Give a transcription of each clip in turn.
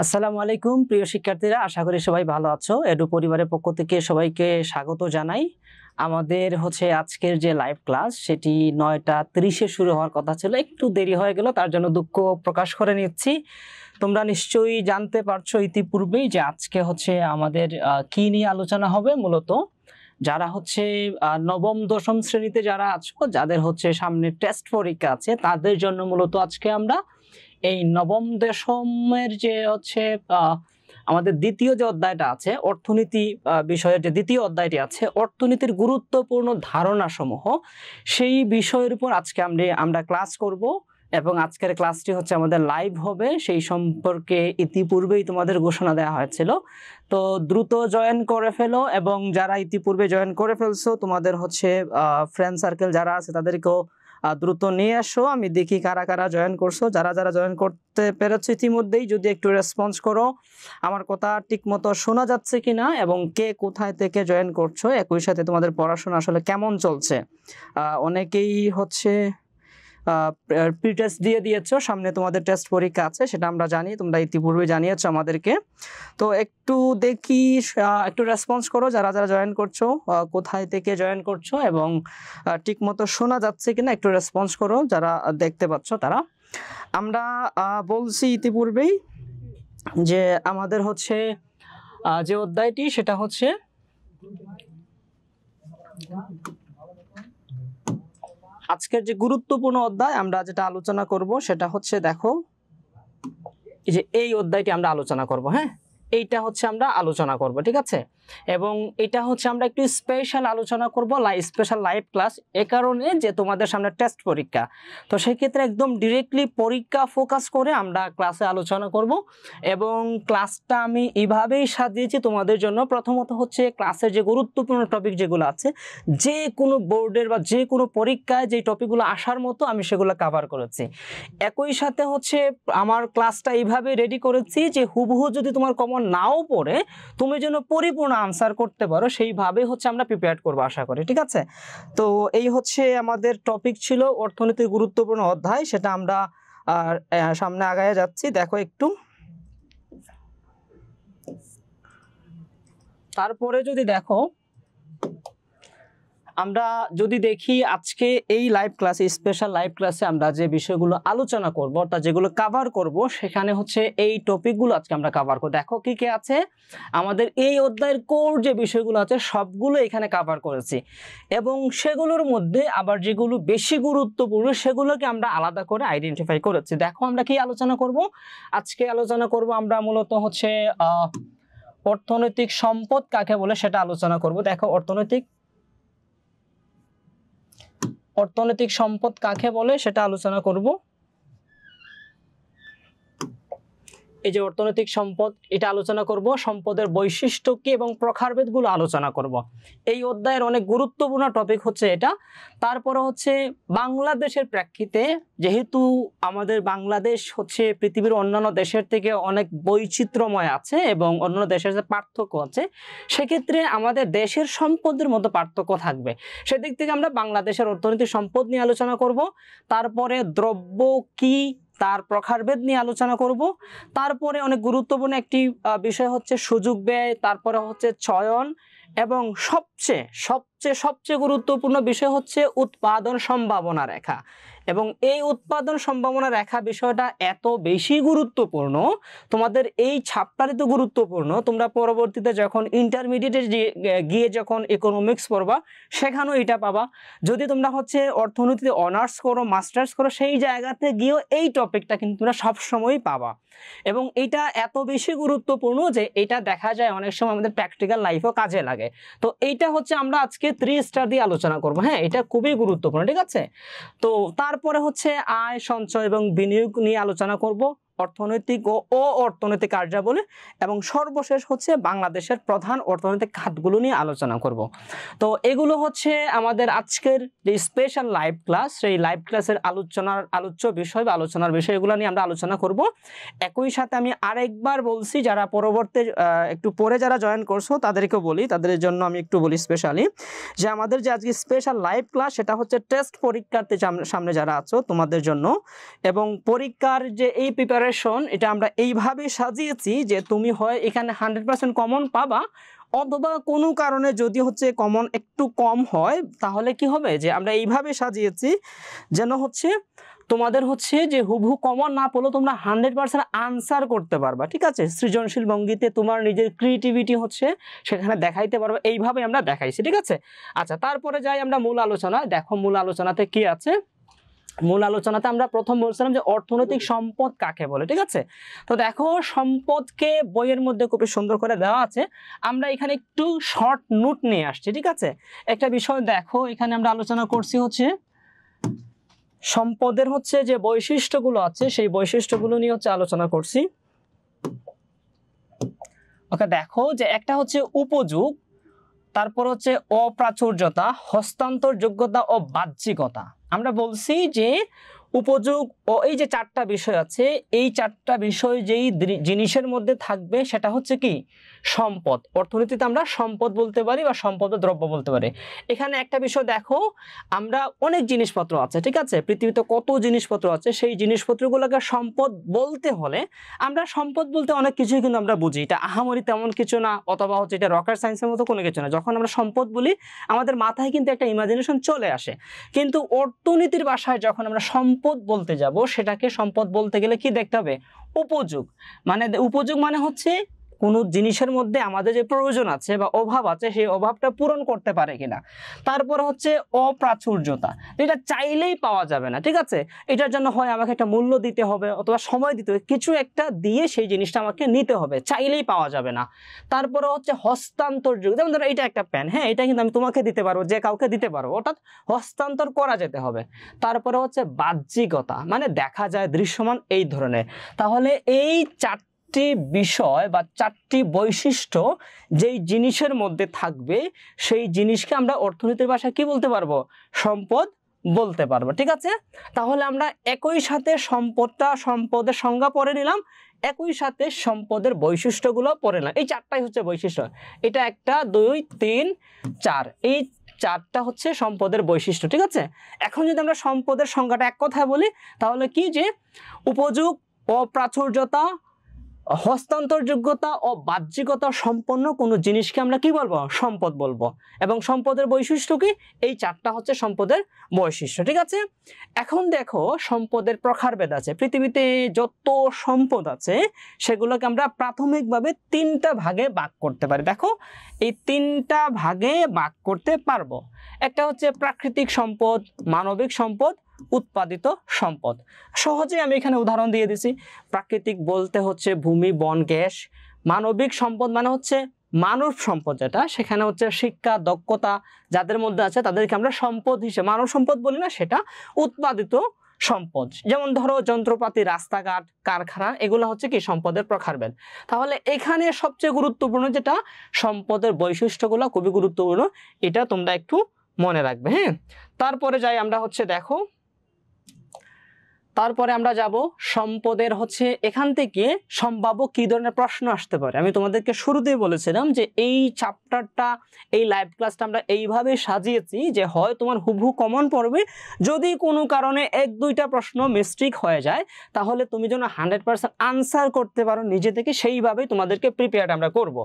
আসসালামু আলাইকুম প্রিয় শিক্ষার্থীরা, আশা করি সবাই ভালো আছো। এডু পরিবারের পক্ষ থেকে সবাইকে স্বাগত জানাই। আমাদের আজকের যে লাইভ ক্লাস সেটি 9:30-এ শুরু হওয়ার কথা ছিল, একটু দেরি হয়ে গেল, তার জন্য দুঃখ প্রকাশ করে নিচ্ছি। তোমরা নিশ্চয়ই জানতে পারছো ইতিপূর্বেই যে আজকে আমাদের কি নিয়ে আলোচনা হবে। মূলত যারা নবম দশম শ্রেণীতে যারা আছো, যাদের সামনে টেস্ট পরীক্ষা আছে, তাদের জন্য মূলত আজকে আমরা এই নবম দশমের যে আমাদের দ্বিতীয় যে অধ্যায়টা আছে, অর্থনীতি বিষয়ের যে দ্বিতীয় অধ্যায়টি আছে, অর্থনীতির গুরুত্বপূর্ণ ধারণা সমূহ, সেই বিষয়ের উপর আজকে আমরা ক্লাস করব। এবং আজকের ক্লাসটি আমাদের লাইভ হবে, সেই সম্পর্কে ইতিপূর্বেই তোমাদের ঘোষণা দেওয়া হয়েছিল। তো দ্রুত জয়েন করে ফেলো, এবং যারা ইতিপূর্বে জয়েন করে ফেলছো তোমাদের ফ্রেন্ড সার্কেল যারা আছে তাদেরকেও দ্রুত নিয়ে আসো। আমি দেখি কারা কারা জয়েন করছো। যারা যারা জয়েন করতে পেরেছো ইতিমধ্যেই, যদি একটু রেসপন্স করো আমার কথা ঠিক মতো শোনা যাচ্ছে কিনা, এবং কে কোথায় থেকে জয়েন করছো, একই সাথে তোমাদের পড়াশোনা আসলে কেমন চলছে। অনেকেই প্রি টেস্ট দিয়ে দিয়েছো, সামনে তোমাদের টেস্ট পরীক্ষা আছে, সেটা আমরা জানি, তোমরা ইতিপূর্বে জানিয়েছো আমাদেরকে। তো একটু দেখি, একটু রেসপন্স করো যারা যারা জয়েন করছো, কোথায় থেকে জয়েন করছো, এবং ঠিক মতো শোনা যাচ্ছে কিনা একটু রেসপন্স করো যারা দেখতে পাচ্ছ তারা। আমরা বলছি ইতিপূর্বেই যে আমাদের যে অধ্যায়টি সেটা আজকের যে গুরুত্বপূর্ণ অধ্যায় আমরা যেটা আলোচনা করব সেটা দেখো, এই যে এই অধ্যায়টি আমরা আলোচনা করব। হ্যাঁ, এইটা আমরা আলোচনা করব, ঠিক আছে। এবং এটা আমরা একটু স্পেশাল আলোচনা করব, স্পেশাল লাইভ ক্লাস, এ কারণে যে তোমাদের সামনে টেস্ট পরীক্ষা। তো সেই ক্ষেত্রে একদম ডিরেক্টলি পরীক্ষা ফোকাস করে আমরা ক্লাসে আলোচনা করব। এবং ক্লাসটা আমি এইভাবেই সাজিয়েছি তোমাদের জন্য। প্রথমত ক্লাসের যে গুরুত্বপূর্ণ টপিক যেগুলো আছে, যে কোনো বোর্ডের বা যে কোনো পরীক্ষায় যে টপিকগুলো আসার মতো আমি সেগুলো কভার করেছি। একই সাথে আমার ক্লাসটা এইভাবে রেডি করেছি যে হুবহু যদি তোমার কমন নাও পড়ে, তুমি যেন পরিপূর্ণ আনসার করতে পারো, সেইভাবে আমরা প্রিপেয়ার করবো আশা করি, ঠিক আছে। তো এই আমাদের টপিক ছিল অর্থনীতির গুরুত্বপূর্ণ অধ্যায়, সেটা আমরা সামনে আগায় যাচ্ছি। দেখো একটু, তারপরে যদি দেখো, আমরা যদি দেখি আজকে এই লাইভ ক্লাসে, স্পেশাল লাইভ ক্লাসে আমরা যে বিষয়গুলো আলোচনা করব, অর্থাৎ যেগুলো কভার করব, সেখানে এই টপিকগুলো আজকে আমরা কভার করব। দেখো কি কি আছে, আমাদের এই অধ্যায়ের কোর যে বিষয়গুলো আছে সবগুলো এখানে কভার করেছি, এবং সেগুলোর মধ্যে আবার যেগুলো বেশি গুরুত্বপূর্ণ সেগুলোকে আমরা আলাদা করে আইডেন্টিফাই করেছি। দেখো আমরা কি আলোচনা করব আজকে। আলোচনা করব আমরা মূলত অর্থনৈতিক সম্পদ কাকে বলে সেটা আলোচনা করব। দেখো অর্থনৈতিক সম্পদ কাকে বলে সেটা আলোচনা করব। এই যে অর্থনৈতিক সম্পদ, এটা আলোচনা করব। সম্পদের বৈশিষ্ট্য কি এবং প্রকারভেদগুলো আলোচনা করব। এই অধ্যায়ের অনেক গুরুত্বপূর্ণ টপিক এটা। তারপরে বাংলাদেশের প্রেক্ষিতে, যেহেতু আমাদের বাংলাদেশ পৃথিবীর অন্যান্য দেশের থেকে অনেক বৈচিত্র্যময় আছে এবং অন্যান্য দেশের যে পার্থক্য আছে, সেক্ষেত্রে আমাদের দেশের সম্পদের মধ্যে পার্থক্য থাকবে। সেদিক থেকে আমরা বাংলাদেশের অর্থনৈতিক সম্পদ নিয়ে আলোচনা করব। তারপরে দ্রব্য কি, তার প্রকারভেদ নিয়ে আলোচনা করব। তারপরে অনেক গুরুত্বপূর্ণ একটি বিষয় সুযোগ ব্যয়, তারপরে চয়ন, এবং সবচেয়ে গুরুত্বপূর্ণ বিষয় উৎপাদন সম্ভাবনা রেখা। এবং এই উৎপাদন সম্ভাবনা রেখা বিষয়টা এত বেশি গুরুত্বপূর্ণ, তোমাদের এই ছাপটারই তো গুরুত্বপূর্ণ। তোমরা পরবর্তীতে যখন ইন্টারমিডিয়েটে গিয়ে যখন ইকোনমিক্স পড়বা, সেখানেও এটা পাবা। যদি তোমরা অর্থনীতিতে অনার্স করো, মাস্টার্স করো, সেই জায়গাতে গিয়েও এই টপিকটা কিন্তু তোমরা সবসময়ই পাবা। এবং এটা এত বেশি গুরুত্বপূর্ণ যে এটা দেখা যায় অনেক সময় আমাদের প্র্যাকটিক্যাল লাইফেও কাজে লাগে। তো এইটা আমরা আজকে 3 স্টার দিয়ে আলোচনা করব। হ্যাঁ, এটা খুবই গুরুত্বপূর্ণ, ঠিক আছে। তো তারপরে আয়, সঞ্চয় এবং বিনিয়োগ নিয়ে আলোচনা করব, অর্থনৈতিক ও অর্থনৈতিক কার্যাবলী, এবং সর্বশেষ বাংলাদেশের প্রধান অর্থনৈতিক খাতগুলো নিয়ে আলোচনা করব। তো এগুলো আমাদের আজকের যে স্পেশাল লাইভ ক্লাস, সেই লাইভ ক্লাসের আলোচ্য বিষয় বা আলোচনার বিষয়গুলো নিয়ে আমরা আলোচনা করব। একই সাথে আমি আরেকবার বলছি, যারা পরবর্তী একটু পরে যারা জয়েন করছো তাদেরকেও বলি, তাদের জন্য আমি একটু বলি স্পেশালি, যে আমাদের যে আজকে স্পেশাল লাইভ ক্লাস সেটা টেস্ট পরীক্ষার্থী সামনে যারা আছো তোমাদের জন্য, এবং পরীক্ষার যে এই প্রিপারেশন প্রিপারেশন এটা আমরা এইভাবে সাজিয়েছি যে তুমি হয় এখানে 100% কমন পাবা, অথবা কোনো কারণে যদি হচ্ছে কমন একটু কম হয় তাহলে কি হবে যে আমরা এইভাবে সাজিয়েছি যেন হচ্ছে তোমাদের হচ্ছে যে হুবহু কমন না পেলেও তোমরা 100% আনসার করতে পারবা, ঠিক আছে, সৃজনশীল ভঙ্গিতে তোমার নিজের ক্রিয়েটিভিটি হচ্ছে সেখানে দেখাইতে পারবে, এইভাবে আমরা দেখাইছি, ঠিক আছে। আচ্ছা, তারপরে যাই আমরা মূল আলোচনায়। দেখো মূল আলোচনাতে কি আছে। মূল আলোচনাতে আমরা প্রথম বলছিলাম যে অর্থনৈতিক সম্পদ কাকে বলে, ঠিক আছে। তো দেখো সম্পদকে বইয়ের মধ্যে খুব সুন্দর করে দেওয়া আছে, আমরা এখানে একটু শর্ট নোট নিয়ে আসছি, ঠিক আছে। একটা বিষয় দেখো এখানে আমরা আলোচনা করছি হচ্ছে সম্পদের হচ্ছে যে বৈশিষ্ট্যগুলো আছে সেই বৈশিষ্ট্যগুলো নিয়ে হচ্ছে আলোচনা করছি। ওকে, দেখো যে একটা হচ্ছে উপযোগ, তারপর হচ্ছে অপ্রাচুর্যতা, হস্তান্তর যোগ্যতা ও বাহ্যিকতা। আমরা বলছি যে উপযোগ ও এই যে চারটা বিষয় আছে, এই চারটা বিষয় যেই জিনিসের মধ্যে থাকবে সেটা হচ্ছে কি সম্পদ। অর্থনীতিতে আমরা সম্পদ বলতে পারি বা সম্পদ দ্রব্য বলতে পারি। এখানে একটা বিষয় দেখো, আমরা অনেক জিনিসপত্র আছে, ঠিক আছে, পৃথিবীতে কত জিনিসপত্র আছে, সেই জিনিসপত্রগুলোকে সম্পদ বলতে হলে আমরা সম্পদ বলতে অনেক কিছুই কিন্তু আমরা বুঝি, এটা আহামরি তেমন কিছু না, অথবা হচ্ছে এটা রকেট সায়েন্সের মতো কোনো কিছু না। যখন আমরা সম্পদ বলি আমাদের মাথায় কিন্তু একটা ইমাজিনেশন চলে আসে, কিন্তু অর্থনীতির ভাষায় যখন আমরা সম্পদ বলতে যাব সেটাকে সম্পদ বলতে গেলে কি দেখতে হবে, উপযোগ। মানে উপযোগ মানে হচ্ছে কোন জিনিসের মধ্যে আমাদের যে প্রয়োজন আছে বা অভাব আছে সেই অভাবটা পূরণ করতে পারে কিনা। তারপর হচ্ছে অপ্রাচুর্যতা, এটা চাইলেই পাওয়া যাবে না, ঠিক আছে, এটার জন্য হয় আমাকে একটা মূল্য দিতে হবে অথবা সময় দিতে হবে, কিছু একটা দিয়ে সেই জিনিসটা আমাকে নিতে হবে, চাইলেই পাওয়া যাবে না। তারপরে হচ্ছে হস্তান্তরযোগ্য, যেমন ধরো এটা একটা প্যান, হ্যাঁ এটা কিন্তু আমি তোমাকে দিতে পারবো, যে কাউকে দিতে পারবো, অর্থাৎ হস্তান্তর করা যেতে হবে। তারপরে হচ্ছে বাহ্যিকতা, মানে দেখা যায়, দৃশ্যমান, এই ধরনের। তাহলে এই চারটি বিষয় বা চারটি বৈশিষ্ট্য যেই জিনিসের মধ্যে থাকবে সেই জিনিসকে আমরা অর্থনীতির ভাষায় কি বলতে পারবো, সম্পদ বলতে পারবো, ঠিক আছে। তাহলে আমরা একই সাথে সম্পদের সংজ্ঞা পড়ে নিলাম, একই সাথে সম্পদের বৈশিষ্ট্যগুলো পড়ে নিলাম। এই চারটাই হচ্ছে বৈশিষ্ট্য, এটা 1 2 3 4, এই চারটা হচ্ছে সম্পদের বৈশিষ্ট্য, ঠিক আছে। এখন যদি আমরা সম্পদের সংজ্ঞাটা এক কথায় বলি তাহলে কি, যে উপযোগ, অপ্রাচুর্যতা, হস্তান্তরযোগ্যতা ও বাহ্যিকতা সম্পন্ন কোনো জিনিসকে আমরা কি বলবো, সম্পদ বলবো। এবং সম্পদের বৈশিষ্ট্য কি, এই চারটা হচ্ছে সম্পদের বৈশিষ্ট্য, ঠিক আছে। এখন দেখো সম্পদের প্রকারভেদ আছে, পৃথিবীতে যত সম্পদ আছে সেগুলোকে আমরা প্রাথমিকভাবে 3টা ভাগে ভাগ করতে পারি। দেখো এই 3টা ভাগে ভাগ করতে পারবো। একটা হচ্ছে প্রাকৃতিক সম্পদ, মানবিক সম্পদ, উৎপাদিত সম্পদ। সহজে আমি এখানে উদাহরণ দিয়ে দিছি। প্রাকৃতিক বলতে হচ্ছে ভূমি, বন, গ্যাস। মানবিক সম্পদ মানে হচ্ছে মানব সম্পদ, যেটা সেখানে হচ্ছে শিক্ষা, দক্ষতা যাদের মধ্যে আছে তাদেরকে আমরা সম্পদ হিসেবে মানব সম্পদ বলি না, সেটা উৎপাদিত সম্পদ। যেমন ধরো যন্ত্রপাতি, রাস্তাঘাট, কারখানা, এগুলো হচ্ছে কি সম্পদের প্রকারভেদ। তাহলে এখানে সবচেয়ে গুরুত্বপূর্ণ যেটা সম্পদের বৈশিষ্ট্যগুলো খুবই গুরুত্বপূর্ণ, এটা তোমরা একটু মনে রাখবে, হ্যাঁ। তারপরে যাই আমরা হচ্ছে দেখো, তারপরে আমরা যাব সম্পদের হচ্ছে এখান থেকে সম্ভাব্য কি ধরনের প্রশ্ন আসতে পারে। আমি তোমাদেরকে শুরুতেই বলেছিলাম যে এই চ্যাপ্টারটা, এই লাইভ ক্লাসটা আমরা এইভাবে সাজিয়েছি যে হয় তোমার হুবহু কমন পড়বে, যদি কোনো কারণে 1-2টা প্রশ্ন মিস্টেক হয়ে যায় তাহলে তুমি যেন 100% আনসার করতে পারো নিজে থেকে, সেইভাবেই তোমাদেরকে প্রিপেয়ার আমরা করব।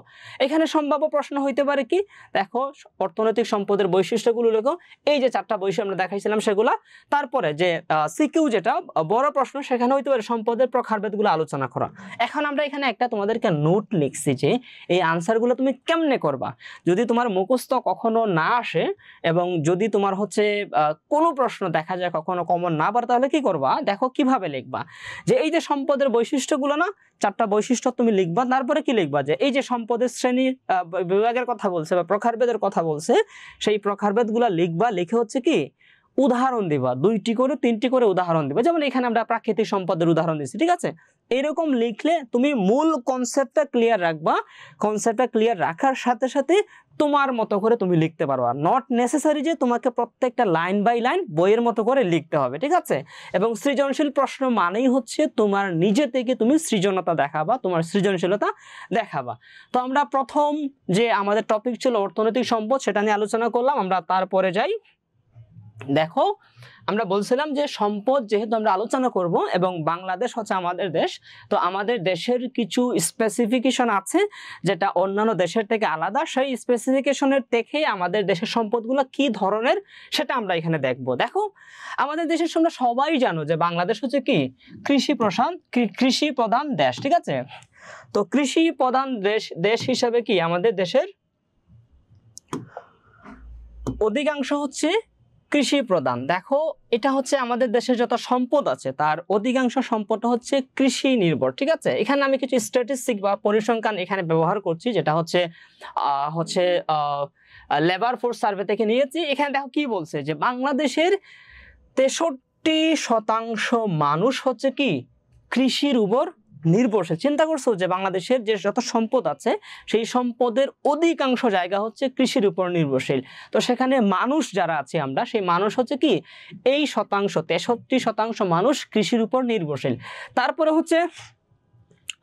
এখানে সম্ভাব্য প্রশ্ন হইতে পারে কি, দেখো অর্থনৈতিক সম্পদের বৈশিষ্ট্যগুলো লেখো, এই যে 4টা বৈশিষ্ট্য আমরা দেখাইছিলাম সেগুলা। তারপরে যে সিকিউ যেটা বড় প্রশ্ন, সেখানে হইতে পারে সম্পদের প্রকারভেদগুলো আলোচনা করা। এখন আমরা এখানে একটা তোমাদেরকে নোট লিখছি যে এই আনসারগুলো তুমি কেমনে করবা। যদি তোমার মুখস্থ কখনো না আসে এবং যদি তোমার হচ্ছে কোনো প্রশ্ন দেখা যায় কখনো কমন না পারে, তাহলে কি করবা, দেখো কিভাবে লিখবা। যে এই যে সম্পদের বৈশিষ্ট্যগুলো না, 4টা বৈশিষ্ট্য তুমি লিখবা, তারপরে কি লিখবা, যে এই যে সম্পদের শ্রেণীর বিভাগের কথা বলছে বা প্রকারভেদের কথা বলছে, সেই প্রকারভেদগুলো লিখবা, লিখে হচ্ছে কি উদাহরণ দিবা, 2টি করে 3টি করে উদাহরণ দিবা। যেমন এখানে আমরা প্রাকৃতিক সম্পদের উদাহরণ দিচ্ছি, ঠিক আছে। এরকম লিখলে তুমি মূল কনসেপ্টটা ক্লিয়ার রাখবা, কনসেপ্টটা ক্লিয়ার রাখার সাথে সাথে তোমার মতো করে তুমি লিখতে পারবা। নট নেসেসারি যে তোমাকে প্রত্যেকটা লাইন বাই লাইন বইয়ের মতো করে লিখতে হবে, ঠিক আছে। এবং সৃজনশীল প্রশ্ন মানেই হচ্ছে তোমার নিজে থেকে তুমি সৃজনতা দেখাবা, তোমার সৃজনশীলতা দেখাবা। তো আমরা প্রথম যে আমাদের টপিক ছিল অর্থনৈতিক সম্পদ, সেটা নিয়ে আলোচনা করলাম। আমরা তারপরে যাই, দেখো আমরা বলছিলাম যে সম্পদ যেহেতু আমরা আলোচনা করব এবং বাংলাদেশ হচ্ছে আমাদের দেশ, তো আমাদের দেশের কিছু স্পেসিফিকেশন আছে যেটা অন্যান্য দেশের থেকে আলাদা। সেই স্পেসিফিকেশনের দেখে আমাদের দেশের সম্পদগুলো কি ধরনের সেটা আমরা এখানে দেখব। দেখো আমাদের দেশের তোমরা সবাই জানো যে বাংলাদেশ হচ্ছে কি কৃষি প্রধান দেশ, ঠিক আছে? তো কৃষি প্রধান দেশ হিসাবে কি আমাদের দেশের অধিকাংশ হচ্ছে কৃষি প্রধান। দেখো এটা হচ্ছে আমাদের দেশে যত সম্পদ আছে তার অধিকাংশ সম্পদ হচ্ছে কৃষি নির্ভর, ঠিক আছে? এখানে আমি কিছু স্ট্যাটিস্টিক বা পরিসংখ্যান এখানে ব্যবহার করছি, যেটা হচ্ছে লেবার ফোর্স সার্ভে থেকে নিয়েছি। এখানে দেখো কি বলছে যে বাংলাদেশের 63% মানুষ হচ্ছে কি কৃষির উপর নির্ভরশীল। চিন্তা করছো যে বাংলাদেশের যে যত সম্পদ আছে সেই সম্পদের অধিকাংশ জায়গা হচ্ছে কৃষির উপর নির্ভরশীল। তো সেখানে মানুষ যারা আছে আমরা সেই মানুষ হচ্ছে কি এই 63% মানুষ কৃষির উপর নির্ভরশীল। তারপরে হচ্ছে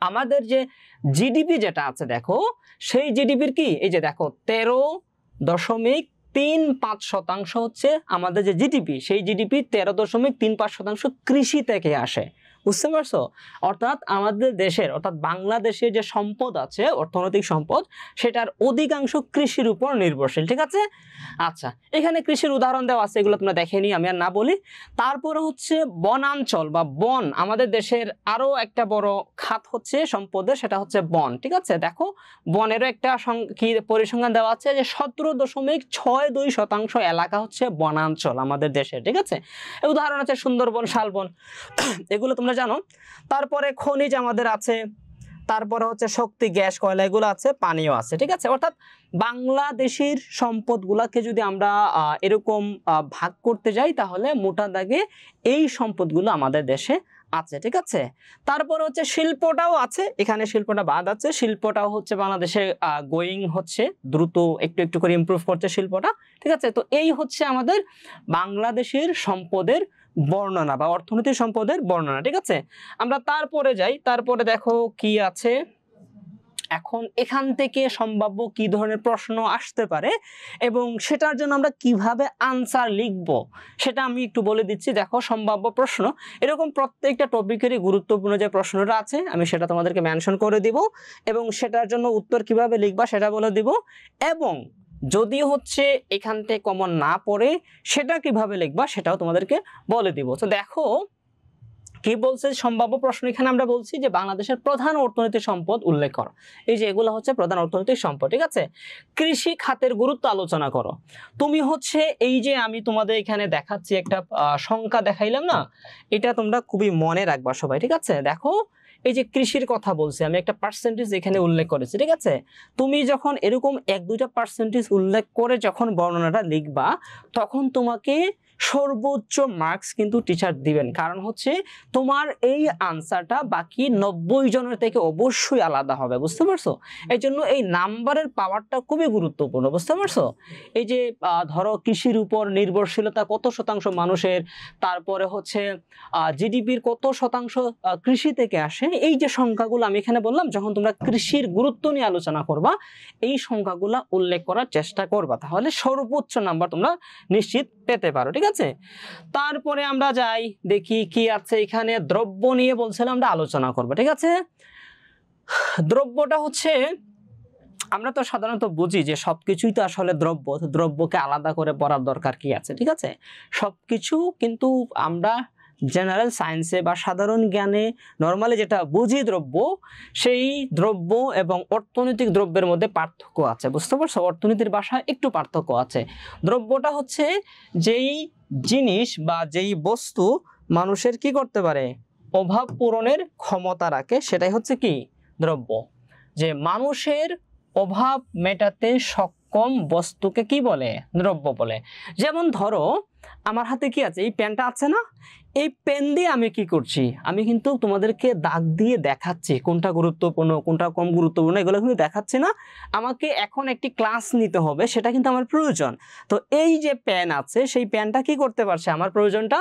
আমাদের যে জিডিপি যেটা আছে দেখো সেই জিডিপির কি এই যে দেখো 13.35% হচ্ছে আমাদের যে জিডিপি, সেই জিডিপি 13.35% কৃষি থেকে আসে। বুঝতে পারছো? অর্থাৎ আমাদের দেশের অর্থাৎ বাংলাদেশের যে সম্পদ আছে অর্থনৈতিক সম্পদ সেটার অধিকাংশ কৃষির উপর নির্ভরশীল, ঠিক আছে? আচ্ছা, এখানে কৃষির উদাহরণ দেওয়া আছে, এগুলো তোমরা দেখে নি, আমি আর না বলি। তারপরে হচ্ছে বনাঞ্চল বা বন, আমাদের দেশের আরো একটা বড় খাত হচ্ছে সম্পদের, সেটা হচ্ছে বন, ঠিক আছে? দেখো বনেরও একটা কি পরিসংখ্যান দেওয়া আছে যে 17.62% এলাকা হচ্ছে বনাঞ্চল আমাদের দেশে, ঠিক আছে? উদাহরণ আছে সুন্দরবন, শালবন, এগুলো তোমরা জানো। তারপরে খনিজ আমাদের আছে, তারপরে হচ্ছে শক্তি, গ্যাস, কয়লা, এগুলো আছে, পানিও আছে, ঠিক আছে? অর্থাৎ বাংলাদেশের সম্পদগুলোকে যদি আমরা এরকম ভাগ করতে যাই তাহলে মোটা দাগে এই সম্পদগুলো আমাদের দেশে আছে, ঠিক আছে? তারপর হচ্ছে শিল্পটাও আছে, এখানে শিল্পটা বাদ আছে। শিল্পটাও হচ্ছে বাংলাদেশে গোয়িং হচ্ছে, দ্রুত একটু একটু করে ইমপ্রুভ করছে শিল্পটা, ঠিক আছে? তো এই হচ্ছে আমাদের বাংলাদেশের সম্পদের বর্ণনা বা অর্থনৈতিক সম্পদের বর্ণনা, ঠিক আছে? আমরা তারপরে যাই, তারপরে দেখো কি আছে। এখন এখান থেকে সম্ভাব্য কি ধরনের প্রশ্ন আসতে পারে এবং সেটার জন্য আমরা কিভাবে আনসার লিখব সেটা আমি একটু বলে দিচ্ছি। দেখো সম্ভাব্য প্রশ্ন, এরকম প্রত্যেকটা টপিকেরই গুরুত্বপূর্ণ যে প্রশ্নটা আছে আমি সেটা তোমাদেরকে মেনশন করে দিব এবং সেটার জন্য উত্তর কিভাবে লিখবা সেটা বলে দিব, এবং যদি হচ্ছে এখান থেকে কমন না পড়ে সেটা কিভাবে লিখবা সেটাও তোমাদেরকে বলে দিব। তো দেখো কি বলছে সম্ভাব্য প্রশ্ন, এখানে আমরা বলছি যে বাংলাদেশের প্রধান অর্থনৈতিক সম্পদ উল্লেখ করো। এই যে এগুলো হচ্ছে প্রধান অর্থনৈতিক সম্পদ, ঠিক আছে? কৃষি খাতের গুরুত্ব আলোচনা করো। তুমি হচ্ছে এই যে আমি তোমাদের এখানে দেখাচ্ছি একটা সংখ্যা দেখাইলাম না, এটা তোমরা খুবই মনে রাখবা সবাই, ঠিক আছে? দেখো এই যে কৃষির কথা বলছি আমি, একটা পার্সেন্টেজ এখানে উল্লেখ করেছি, ঠিক আছে? তুমি যখন এরকম 1-2টা পার্সেন্টেজ উল্লেখ করে যখন বর্ণনাটা লিখবা তখন তোমাকে সর্বোচ্চ মার্কস কিন্তু টিচার দিবেন, কারণ হচ্ছে তোমার এই আনসারটা বাকি 90 জনের থেকে অবশ্যই আলাদা হবে। বুঝতে পারছো? এই জন্য এই নাম্বারের পাওয়ারটা খুবই গুরুত্বপূর্ণ। বুঝতে পারছো? এই যে ধরো কৃষির উপর নির্ভরশীলতা কত শতাংশ মানুষের, তারপরে হচ্ছে জিডিপির কত শতাংশ কৃষি থেকে আসে, এই যে সংখ্যাগুলো আমি এখানে বললাম, যখন তোমরা কৃষির গুরুত্ব নিয়ে আলোচনা করবা এই সংখ্যাগুলো উল্লেখ করার চেষ্টা করবা, তাহলে সর্বোচ্চ নাম্বার তোমরা নিশ্চিত পেতে পারো, ঠিক আছে? তারপরে আমরা যাই দেখি কি আছে এখানে। দ্রব্য নিয়ে বলছিলাম আমরা আলোচনা করব, ঠিক আছে? দ্রব্যটা হচ্ছে আমরা তো সাধারণত বুঝি যে সবকিছুই তো আসলে দ্রব্য, দ্রব্যকে আলাদা করে পড়ার দরকার কি আছে, ঠিক আছে? সবকিছু কিন্তু আমরা জেনারেল সায়েন্সে বা সাধারণ জ্ঞানে নরমালি যেটা বুঝি দ্রব্য, সেই দ্রব্য এবং অর্থনৈতিক দ্রব্যের মধ্যে পার্থক্য আছে। বুঝতে পারছো? অর্থনীতির ভাষায় একটু পার্থক্য আছে। দ্রব্যটা হচ্ছে যেই জিনিস বা যেই বস্তু মানুষের কি করতে পারে, অভাব পূরণের ক্ষমতা রাখে, সেটাই হচ্ছে কি দ্রব্য। যে মানুষের অভাব মেটাতে সক্ষম বস্তুকে কি বলে, দ্রব্য বলে। যেমন ধরো আমার হাতে কি আছে, এই পেনটা আছে না, এই পেন দিয়ে আমি কি করছি, আমি কিন্তু তোমাদেরকে দাগ দিয়ে দেখাচ্ছি কোনটা গুরুত্বপূর্ণ কোনটা কম গুরুত্বপূর্ণ, এগুলো কিন্তু দেখাচ্ছি না। আমাকে এখন একটি ক্লাস নিতে হবে, সেটা কিন্তু আমার প্রয়োজন। তো এই যে পেন আছে সেই পেনটা কি করতে পারছে, আমার প্রয়োজনটা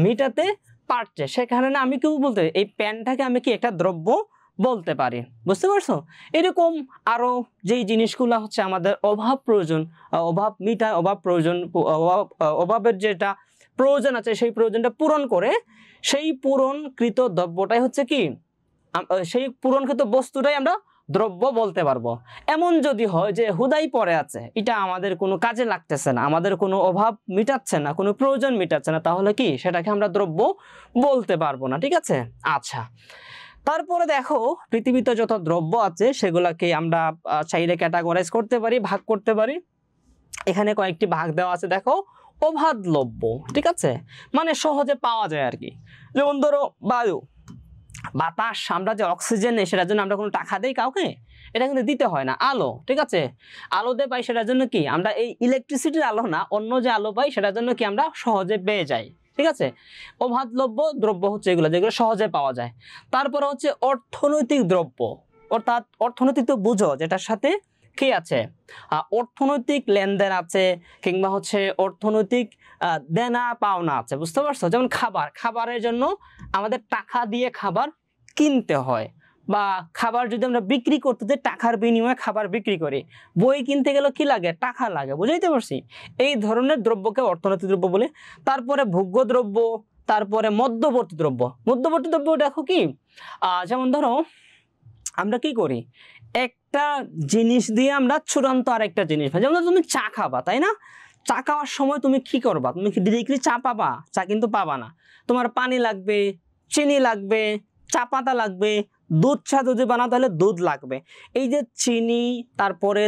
মেটাতে পারছে, সেখানে না আমি কেউ বলতে এই পেনটাকে আমি কি একটা দ্রব্য বলতে পারি। বুঝতে পারছো? এরকম আরো যেই জিনিসগুলো হচ্ছে আমাদের অভাব প্রয়োজন, অভাবের যেটা প্রয়োজন আছে সেই প্রয়োজনটা পূরণ করে, সেই পূরণকৃত দ্রব্যটাই হচ্ছে কি, সেই পূরণকৃত বস্তুটাই আমরা দ্রব্য বলতে পারবো। এমন যদি হয় যে হুদাই পড়ে আছে, এটা আমাদের কোনো কাজে লাগতেছে না, আমাদের কোনো অভাব মিটাচ্ছে না, কোনো প্রয়োজন মিটাচ্ছে না, তাহলে কি সেটাকে আমরা দ্রব্য বলতে পারবো না। ঠিক আছে? আচ্ছা, তারপরে দেখো পৃথিবীতে যত দ্রব্য আছে সেগুলাকে আমরা চাইলে ক্যাটাগরাইজ করতে পারি, ভাগ করতে পারি। এখানে কয়েকটি ভাগ দেওয়া আছে দেখো। অবাধলব্য, ঠিক আছে, মানে সহজে পাওয়া যায় আর কি। যেমন ধরো বায়ু, বাতাস, আমরা যে অক্সিজেন নেই সেটার জন্য আমরা কোনো টাকা দেই কাউকে? এটা কিন্তু দিতে হয় না। আলো, ঠিক আছে, আলো দিয়ে পাই, সেটার জন্য কি আমরা এই ইলেকট্রিসিটির আলো না, অন্য যে আলো পাই সেটার জন্য কি আমরা সহজে পেয়ে যাই। ঠিক আছে? অবাধলব্য দ্রব্য হচ্ছে এগুলো যেগুলো সহজে পাওয়া যায়। তারপরে হচ্ছে অর্থনৈতিক দ্রব্য, অর্থাৎ অর্থনৈতিক তো বুঝো যেটার সাথে কি আছে, অর্থনৈতিক লেনদেন আছে, কিংবা হচ্ছে অর্থনৈতিক দেনা পাওনা আছে। বুঝতে পারছো? যেমন খাবার, খাবারের জন্য আমাদের টাকা দিয়ে খাবার কিনতে হয়, বা খাবার যদি আমরা বিক্রি করতে যাই টাকার বিনিময়ে খাবার বিক্রি করি। বই কিনতে গেলে কি লাগে? টাকা লাগে। বুঝাইতে পারছি? এই ধরনের দ্রব্যকে অর্থনৈতিক দ্রব্য বলে। তারপরে ভোগ্য দ্রব্য, তারপরে মধ্যবর্তী দ্রব্য। মধ্যবর্তী দ্রব্য দেখো কি, যেমন ধরো আমরা কি করি, একটা জিনিস দিয়ে আমরা চূড়ান্ত আরেকটা জিনিস পাই। যেমন তুমি চা খাবা, তাই না? চা খাওয়ার সময় তুমি কি করবা? তুমি কি ডিরেক্টলি চা পাবা? চা কিন্তু পাবা না। তোমার পানি লাগবে, চিনি লাগবে, চা পাতা লাগবে, দুধ চা যদি বানাও তাহলে দুধ লাগবে। এই যে চিনি, তারপরে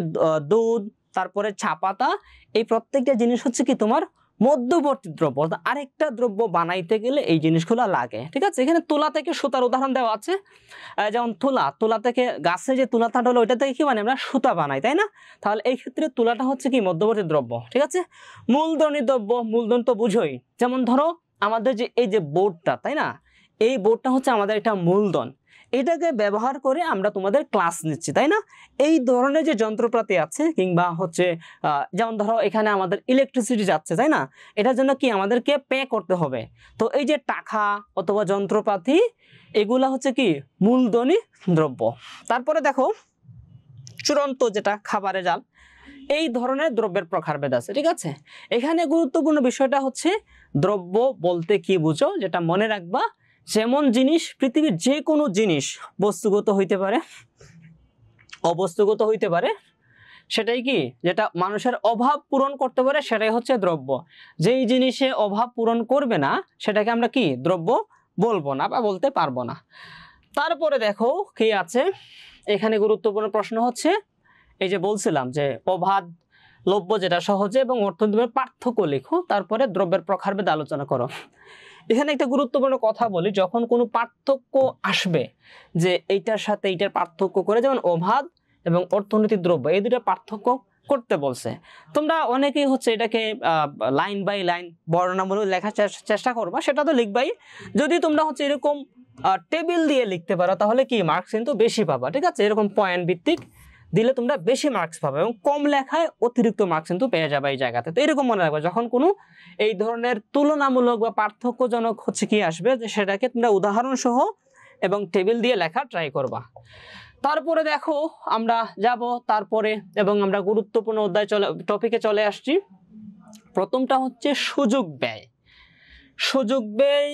দুধ, তারপরে চা পাতা, এই প্রত্যেকটা জিনিস হচ্ছে কি তোমার মধ্যবর্তী দ্রব্য। আরেকটা দ্রব্য বানাইতে গেলে এই জিনিসগুলো লাগে। ঠিক আছে? এখানে তুলা থেকে সুতার উদাহরণ দেওয়া আছে। যেমন তুলা থেকে গাছে যে তুলা কাটা হলো ওইটা থেকে কি মানে আমরা সুতা বানাই, তাই না? তাহলে এই ক্ষেত্রে তুলাটা হচ্ছে কি মধ্যবর্তী দ্রব্য। ঠিক আছে? মূলধনী দ্রব্য, মূলধন তো বুঝোই। যেমন ধরো আমাদের যে এই যে বোর্ডটা, তাই না, এই বোর্ডটা হচ্ছে আমাদের একটা মূলধন। এটাকে ব্যবহার করে আমরা তোমাদের ক্লাস নিচ্ছি, তাই না? এই ধরনের যে যন্ত্রপাতি আছে, কিংবা হচ্ছে যেমন ধরো এখানে আমাদের ইলেকট্রিসিটি যাচ্ছে, তাই না, এটার জন্য কি আমাদেরকে পে করতে হবে। তো এই যে টাকা অথবা যন্ত্রপাতি, এগুলা হচ্ছে কি মূলধনী দ্রব্য। তারপরে দেখো চূড়ান্ত যেটা খাবারে জাল, এই ধরনের দ্রব্যের প্রকারভেদ আছে। ঠিক আছে? এখানে গুরুত্বপূর্ণ বিষয়টা হচ্ছে দ্রব্য বলতে কি বুঝো, যেটা মনে রাখবা, যেমন জিনিস, পৃথিবীর যে কোনো জিনিস বস্তুগত হইতে পারে, অবস্তুগত হইতে পারে, সেটাই কি যেটা মানুষের অভাব পূরণ করতে পারে সেটাই হচ্ছে দ্রব্য। যেই জিনিসে অভাব পূরণ করবে না সেটাকে আমরা কি দ্রব্য বলবো না বা বলতে পারবো না। তারপরে দেখো কি আছে এখানে, গুরুত্বপূর্ণ প্রশ্ন হচ্ছে এই যে বলছিলাম যে অবাধলব্য যেটা সহজে এবং অর্থনৈতিক পার্থক্য লেখো, তারপরে দ্রব্যের প্রকারভেদ আলোচনা করো। এখানে একটা গুরুত্বপূর্ণ কথা বলি, যখন কোনো পার্থক্য আসবে যে এইটার সাথে এইটার পার্থক্য করে, যেমন অবাধ এবং অর্থনৈতিক দ্রব্য এই দুটো পার্থক্য করতে বলছে, তোমরা অনেকেই হচ্ছে এটাকে লাইন বাই লাইন বর্ণনামূলক লেখার চেষ্টা করবা, সেটা তো লিখবাই। যদি তোমরা হচ্ছে এরকম টেবিল দিয়ে লিখতে পারো তাহলে কি মার্কস কিন্তু বেশি পাবা। ঠিক আছে? এরকম পয়েন্ট ভিত্তিক দিলে তোমরা বেশি মার্কস পাবে, এবং কম লেখায় অতিরিক্ত মার্কস কিন্তু পেয়ে যাবে এই জায়গাতে। তো এরকম মনে রাখবে, যখন কোনো এই ধরনের তুলনামূলক বা পার্থক্যজনক হচ্ছে কি আসবে, যে সেটাকে তোমরা উদাহরণ সহ এবং টেবিল দিয়ে লেখা ট্রাই করবা। তারপরে দেখো আমরা যাব তারপরে, এবং আমরা গুরুত্বপূর্ণ অধ্যায় টপিকে চলে আসছি। প্রথমটা হচ্ছে সুযোগ ব্যয়। সুযোগ ব্যয়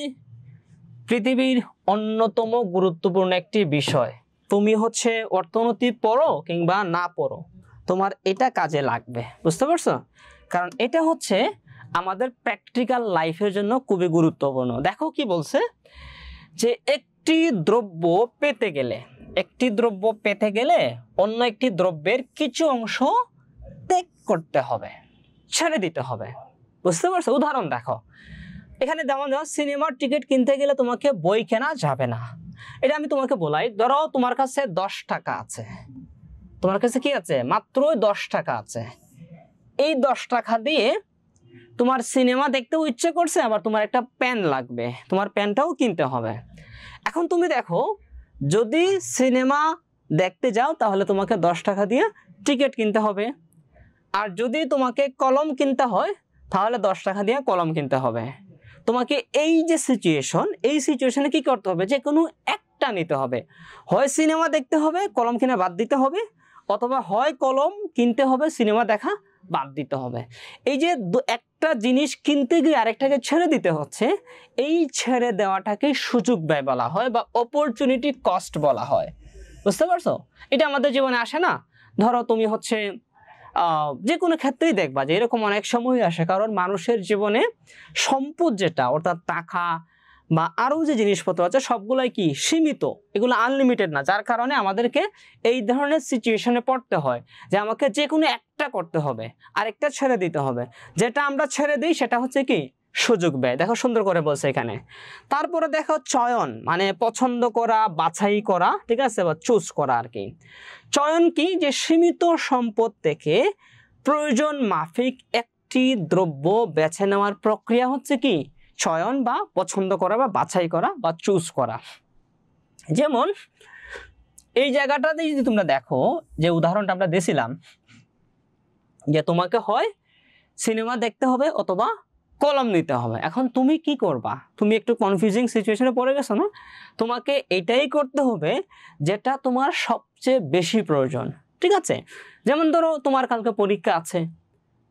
পৃথিবীর অন্যতম গুরুত্বপূর্ণ একটি বিষয়। তুমি হচ্ছে অর্থনীতি পড়ো কিংবা না পড়ো, তোমার এটা কাজে লাগবে। বুঝতে পারছো? কারণ এটা হচ্ছে আমাদের প্র্যাকটিক্যাল লাইফের জন্য খুবই গুরুত্বপূর্ণ। দেখো কি বলছে, যে একটি দ্রব্য পেতে গেলে অন্য একটি দ্রব্যের কিছু অংশ ত্যাগ করতে হবে, ছেড়ে দিতে হবে। বুঝতে পারছো? উদাহরণ দেখো, এখানে যেমন সিনেমার টিকিট কিনতে গেলে তোমাকে বই কেনা যাবে না। এটা আমি তোমাকে বলাই, ধরো তোমার কাছে 10 টাকা আছে, তোমার কাছে কি আছে? মাত্র 10 টাকা আছে। এই 10 টাকা দিয়ে তোমার সিনেমা দেখতেও ইচ্ছে করছে, আবার তোমার একটা পেন লাগবে, তোমার পেনটাও কিনতে হবে। এখন তুমি দেখো, যদি সিনেমা দেখতে যাও তাহলে তোমাকে 10 টাকা দিয়ে টিকিট কিনতে হবে, আর যদি তোমাকে কলম কিনতে হয় তাহলে 10 টাকা দিয়ে কলম কিনতে হবে। তোমাকে এই যে সিচুয়েশন, এই সিচুয়েশনে কি করতে হবে, যে কোনো একটা একটা নিতে হবে, হয় সিনেমা দেখতে হবে কলম কিনে বাদ দিতে হবে, অথবা হয় কলম কিনতে হবে সিনেমা দেখা বাদ দিতে হবে। এই যে একটা জিনিস কিনতে গিয়ে আরেকটাকে ছেড়ে দিতে হচ্ছে, এই ছেড়ে দেওয়াটাকে সুযোগ ব্যয় বলা হয় বা অপরচুনিটি কস্ট বলা হয়। বুঝতে পারছো? এটা আমাদের জীবনে আসে না? ধরো তুমি হচ্ছে যে কোনো ক্ষেত্রেই দেখবা যে এরকম অনেক সময় আসে, কারণ মানুষের জীবনে সম্পদ যেটা অর্থাৎ টাকা বা আরও যে জিনিসপত্র আছে সবগুলাই কি সীমিত, এগুলো আনলিমিটেড না, যার কারণে আমাদেরকে এই ধরনের সিচুয়েশনে পড়তে হয় যে আমাকে যে কোনো একটা করতে হবে, আরেকটা ছেড়ে দিতে হবে। যেটা আমরা ছেড়ে দিই সেটা হচ্ছে কি সুযোগ ব্যয়। দেখো সুন্দর করে বলছে এখানে। তারপরে দেখো চয়ন, মানে পছন্দ করা, বাছাই করা, ঠিক আছে, বা চুজ করা আর কি। চয়ন কি, যে সীমিত সম্পদ থেকে প্রয়োজন মাফিক একটি দ্রব্য বেছে নেওয়ার প্রক্রিয়া হচ্ছে কি চয়ন বা পছন্দ করা বা বাছাই করা বা চুজ করা। যেমন এই জায়গাটাতে যদি তোমরা দেখো, যে উদাহরণটা আমরা দিয়েছিলাম যে তোমাকে হয় সিনেমা দেখতে হবে অথবা কলম নিতে হবে। এখন তুমি কি করবা? তুমি একটু কনফিউজিং সিচুয়েশনে পড়ে গেছো না? তোমাকে এটাই করতে হবে যেটা তোমার সবচেয়ে বেশি প্রয়োজন, ঠিক আছে? যেমন ধরো তোমার কালকে পরীক্ষা আছে,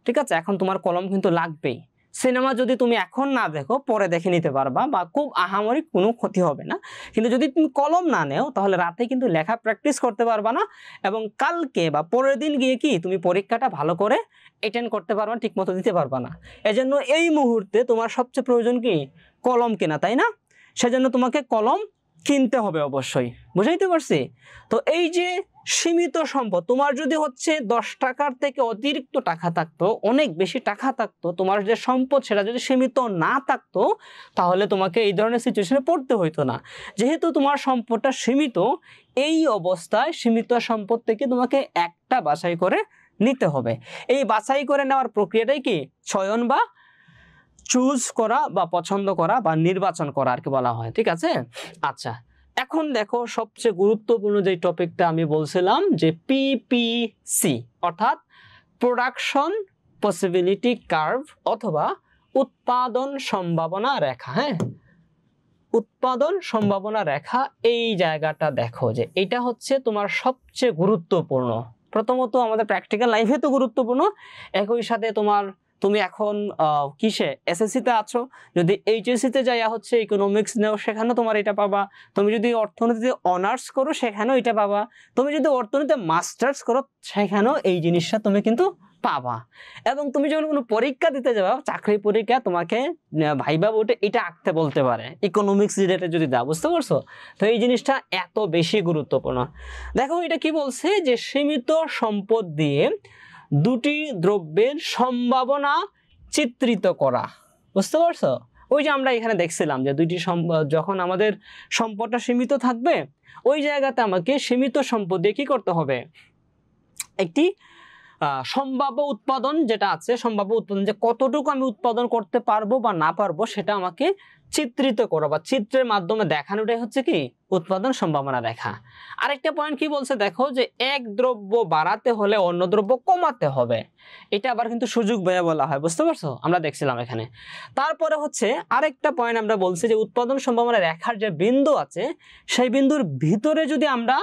ঠিক আছে, এখন তোমার কলম কিন্তু লাগবেই। সিনেমা যদি তুমি এখন না দেখো পরে দেখে নিতে পারবা বা খুব আহামরি কোনো ক্ষতি হবে না, কিন্তু যদি তুমি কলম না নেও তাহলে রাতে কিন্তু লেখা প্র্যাকটিস করতে পারবা না, এবং কালকে বা পরের দিন গিয়ে কি তুমি পরীক্ষাটা ভালো করে অ্যাটেন্ড করতে পারবা, ঠিক মতো দিতে পারবা না। এজন্য এই মুহূর্তে তোমার সবচেয়ে প্রয়োজন কি কলম কেনা, তাই না? সেজন্য তোমাকে কলম কিনতে হবে অবশ্যই। বুঝাইতে পারছি? তো এই যে সীমিত সম্পদ, তোমার যদি হচ্ছে 10 টাকার থেকে অতিরিক্ত টাকা থাকতো, অনেক বেশি টাকা থাকতো, তোমার যে সম্পদ সেটা যদি সীমিত না থাকতো তাহলে তোমাকে এই ধরনের সিচুয়েশনে পড়তে হইতো না। যেহেতু তোমার সম্পদটা সীমিত, এই অবস্থায় সীমিত সম্পদ থেকে তোমাকে একটা বাছাই করে নিতে হবে। এই বাছাই করে নেওয়ার প্রক্রিয়াটাই কি চয়ন বা চুজ করা বা পছন্দ করা বা নির্বাচন করা আর কি বলা হয়, ঠিক আছে? আচ্ছা, এখন দেখো সবচেয়ে গুরুত্বপূর্ণ যে টপিকটা আমি বলছিলাম যে পিপিসি অর্থাৎ প্রোডাকশন পসিবিলিটি কার্ভ অথবা উৎপাদন সম্ভাবনা রেখা। হ্যাঁ, উৎপাদন সম্ভাবনা রেখা, এই জায়গাটা দেখো যে এটা হচ্ছে তোমার সবচেয়ে গুরুত্বপূর্ণ। প্রথমত আমাদের প্র্যাকটিক্যাল লাইফে তো গুরুত্বপূর্ণ, একই সাথে তুমি এখন কিসে এসএসসিতে আছো, যদি এইচএসসিতে যাইয়া হচ্ছে ইকোনমিক্স নেও সেখানেও তোমার এটা পাবা, তুমি যদি অর্থনীতিতে অনার্স করো সেখানেও এটা পাবা, তুমি যদি অর্থনীতিতে মাস্টার্স করো সেখানেও এই জিনিসটা তুমি কিন্তু পাবা। এবং তুমি যখন কোনো পরীক্ষা দিতে যাবা, চাকরি পরীক্ষা, তোমাকে ভাইবা বোর্ডে এটা আঁকতে বলতে পারে ইকোনমিক্স রিলেটেড যদি দাও। বুঝতে পারছো? তো এই জিনিসটা এত বেশি গুরুত্বপূর্ণ। দেখো এটা কি বলছে যে সীমিত সম্পদ দিয়ে দুটি দ্রব্যের সম্ভাবনা চিত্রিত করা। বুঝতে পারছো? ওই যে আমরা এখানে দেখছিলাম যে দুইটি যখন আমাদের সম্পদটা সীমিত থাকবে ওই জায়গাতে আমাকে সীমিত সম্পদ দিয়ে কি করতে হবে, একটি সম্ভাব্য উৎপাদন যেটা আছে, সম্ভাব্য উৎপাদন যে কতটুকু আমি উৎপাদন করতে পারবো বা না পারবো সেটা আমাকে চিত্রিত করা বা চিত্রের মাধ্যমে দেখানোটাই হচ্ছে কি উৎপাদন সম্ভাবনা রেখা। আরেকটা পয়েন্ট কি বলছে দেখো, যে এক দ্রব্য বাড়াতে হলে অন্য দ্রব্য কমাতে হবে, এটা আবার কিন্তু সুযোগ ব্যয় বলা হয়। বুঝতে পারছো? আমরা দেখছিলাম এখানে। তারপরে হচ্ছে আরেকটা পয়েন্ট আমরা বলছি যে উৎপাদন সম্ভাবনা রেখার যে বিন্দু আছে সেই বিন্দুর ভিতরে যদি আমরা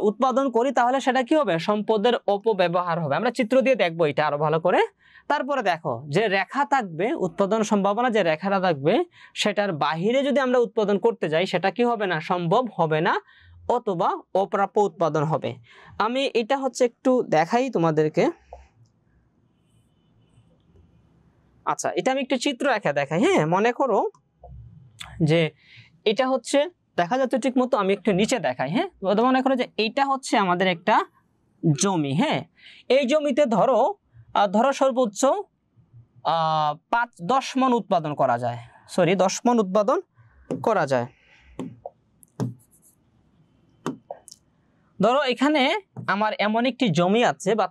উৎপাদন করি তাহলে সেটা কি হবে, সম্পদের অপব্যবহার হবে। আমরা চিত্র দিয়ে দেখবো এটা আরো ভালো করে। তারপরে দেখো যে রেখা থাকবে, উৎপাদন সম্ভাবনা যে রেখাটা থাকবে সেটার বাহিরে যদি আমরা উৎপাদন করতে যাই সেটা কি হবে না, সম্ভব হবে না, অথবা অপ্রাপ্য উৎপাদন হবে। আমি এটা হচ্ছে একটু দেখাই তোমাদেরকে। আচ্ছা, এটা আমি একটু চিত্র একা দেখাই। হ্যাঁ, মনে করো যে এটা হচ্ছে দেখা যাচ্ছে ঠিক মতো, আমি একটু নিচে দেখাই। হ্যাঁ, মনে করো যে এইটা হচ্ছে আমাদের একটা জমি। হ্যাঁ, এই জমিতে ধরো সর্বোচ্চ 10 মণ উৎপাদন করা যায়, 10 মণ উৎপাদন করা যায়। ধরো এখানে আমার এমন একটি জমি আছে, বা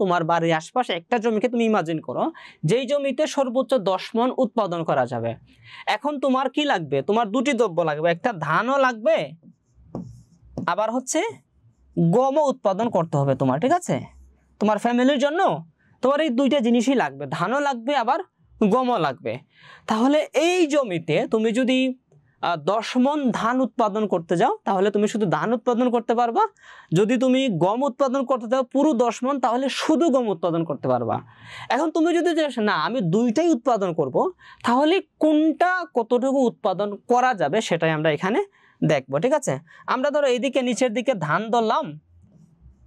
তোমার বাড়ির আশপাশে একটা জমিকে তুমি ইমাজিন করো যেই জমিতে সর্বোচ্চ 10 মণ উৎপাদন করা যাবে। এখন তোমার কি লাগবে, তোমার দুটি দ্রব্য লাগবে, একটা ধানও লাগবে আবার হচ্ছে গমও উৎপাদন করতে হবে তোমার, ঠিক আছে? তোমার ফ্যামিলির জন্য তোমার এই দুইটা জিনিসই লাগবে, ধানও লাগবে আবার গমও লাগবে। তাহলে এই জমিতে তুমি যদি 10 মণ ধান উৎপাদন করতে যাও তাহলে তুমি শুধু ধান উৎপাদন করতে পারবা। যদি তুমি গম উৎপাদন করতে যাও পুরো 10 মণ তাহলে শুধু গম উৎপাদন করতে পারবা। এখন তুমি যদি না আমি দুইটাই উৎপাদন করব, তাহলে কোনটা কতটুকু উৎপাদন করা যাবে সেটাই আমরা এখানে দেখব। ঠিক আছে, আমরা ধরো এইদিকে নিচের দিকে ধান ধরলাম